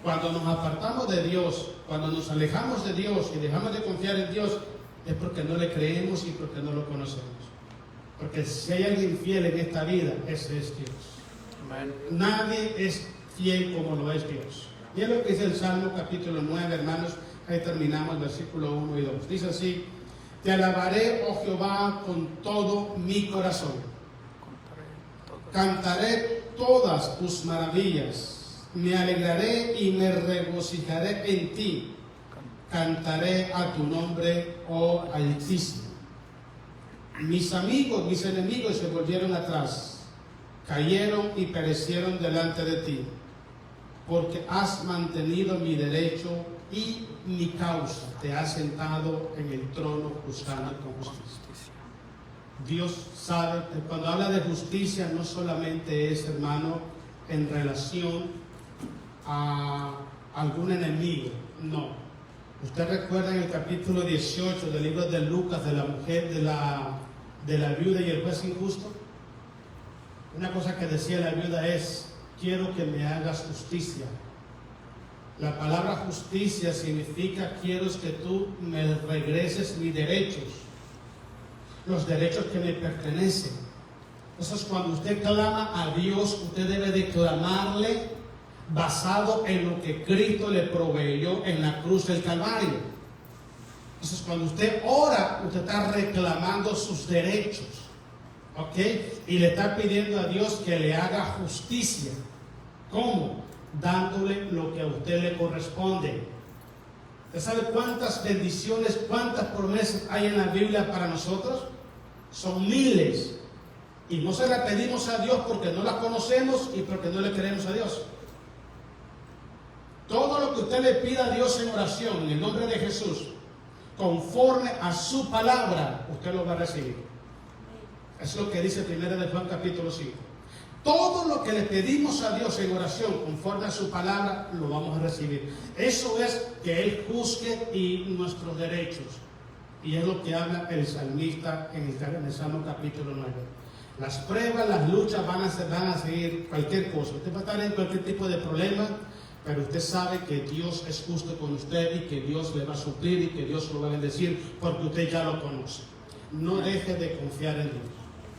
Speaker 1: Cuando nos apartamos de Dios, cuando nos alejamos de Dios y dejamos de confiar en Dios, es porque no le creemos y porque no lo conocemos. Porque si hay alguien fiel en esta vida, ese es Dios.
Speaker 2: Amén.
Speaker 1: Nadie es fiel como lo es Dios. Y es lo que dice el Salmo capítulo 9, hermanos. Ahí terminamos, versículo 1 y 2. Dice así: te alabaré, oh Jehová, con todo mi corazón. Cantaré todas tus maravillas. Me alegraré y me regocijaré en ti. Cantaré a tu nombre, oh Altísimo. Mis amigos, mis enemigos se volvieron atrás, cayeron y perecieron delante de ti, porque has mantenido mi derecho y mi causa, te has sentado en el trono juzgando con justicia. Dios sabe que cuando habla de justicia no solamente es, hermano, en relación a algún enemigo, no. Usted recuerda en el capítulo 18 del libro de Lucas, de la mujer, de la viuda y el juez injusto. Una cosa que decía la viuda es: quiero que me hagas justicia. La palabra justicia significa: quiero que tú me regreses mis derechos, los derechos que me pertenecen. Entonces, cuando usted clama a Dios, usted debe de clamarle basado en lo que Cristo le proveyó en la cruz del Calvario. Entonces, cuando usted ora, usted está reclamando sus derechos, ¿ok? Y le está pidiendo a Dios que le haga justicia. ¿Cómo? Dándole lo que a usted le corresponde. ¿Usted sabe cuántas bendiciones, cuántas promesas hay en la Biblia para nosotros? Son miles. Y no se las pedimos a Dios porque no las conocemos y porque no le creemos a Dios. Todo lo que usted le pida a Dios en oración, en el nombre de Jesús, conforme a su palabra, usted lo va a recibir. Es lo que dice 1 de Juan capítulo 5. Todo lo que le pedimos a Dios en oración, conforme a su palabra, lo vamos a recibir. Eso es que Él juzgue y nuestros derechos. Y es lo que habla el salmista en el Salmo capítulo 9. Las pruebas, las luchas van a seguir cualquier cosa. Usted va a estar en cualquier tipo de problema, pero usted sabe que Dios es justo con usted y que Dios le va a suplir y que Dios lo va a bendecir porque usted ya lo conoce. No deje de confiar en Dios.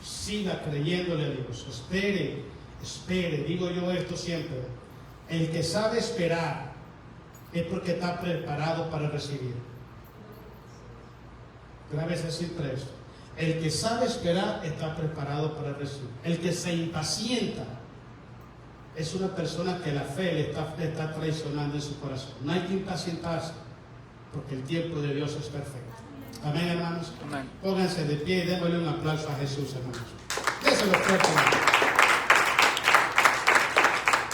Speaker 1: Siga creyéndole a Dios. Espere. Digo yo esto siempre. El que sabe esperar es porque está preparado para recibir. Grábese siempre esto. El que sabe esperar está preparado para recibir. El que se impacienta es una persona que la fe le está traicionando en su corazón. No hay que impacientarse, porque el tiempo de Dios es perfecto. Amén, hermanos.
Speaker 2: Amén.
Speaker 1: Pónganse de pie y démosle un aplauso a Jesús, hermanos. Déselo fuerte, hermanos.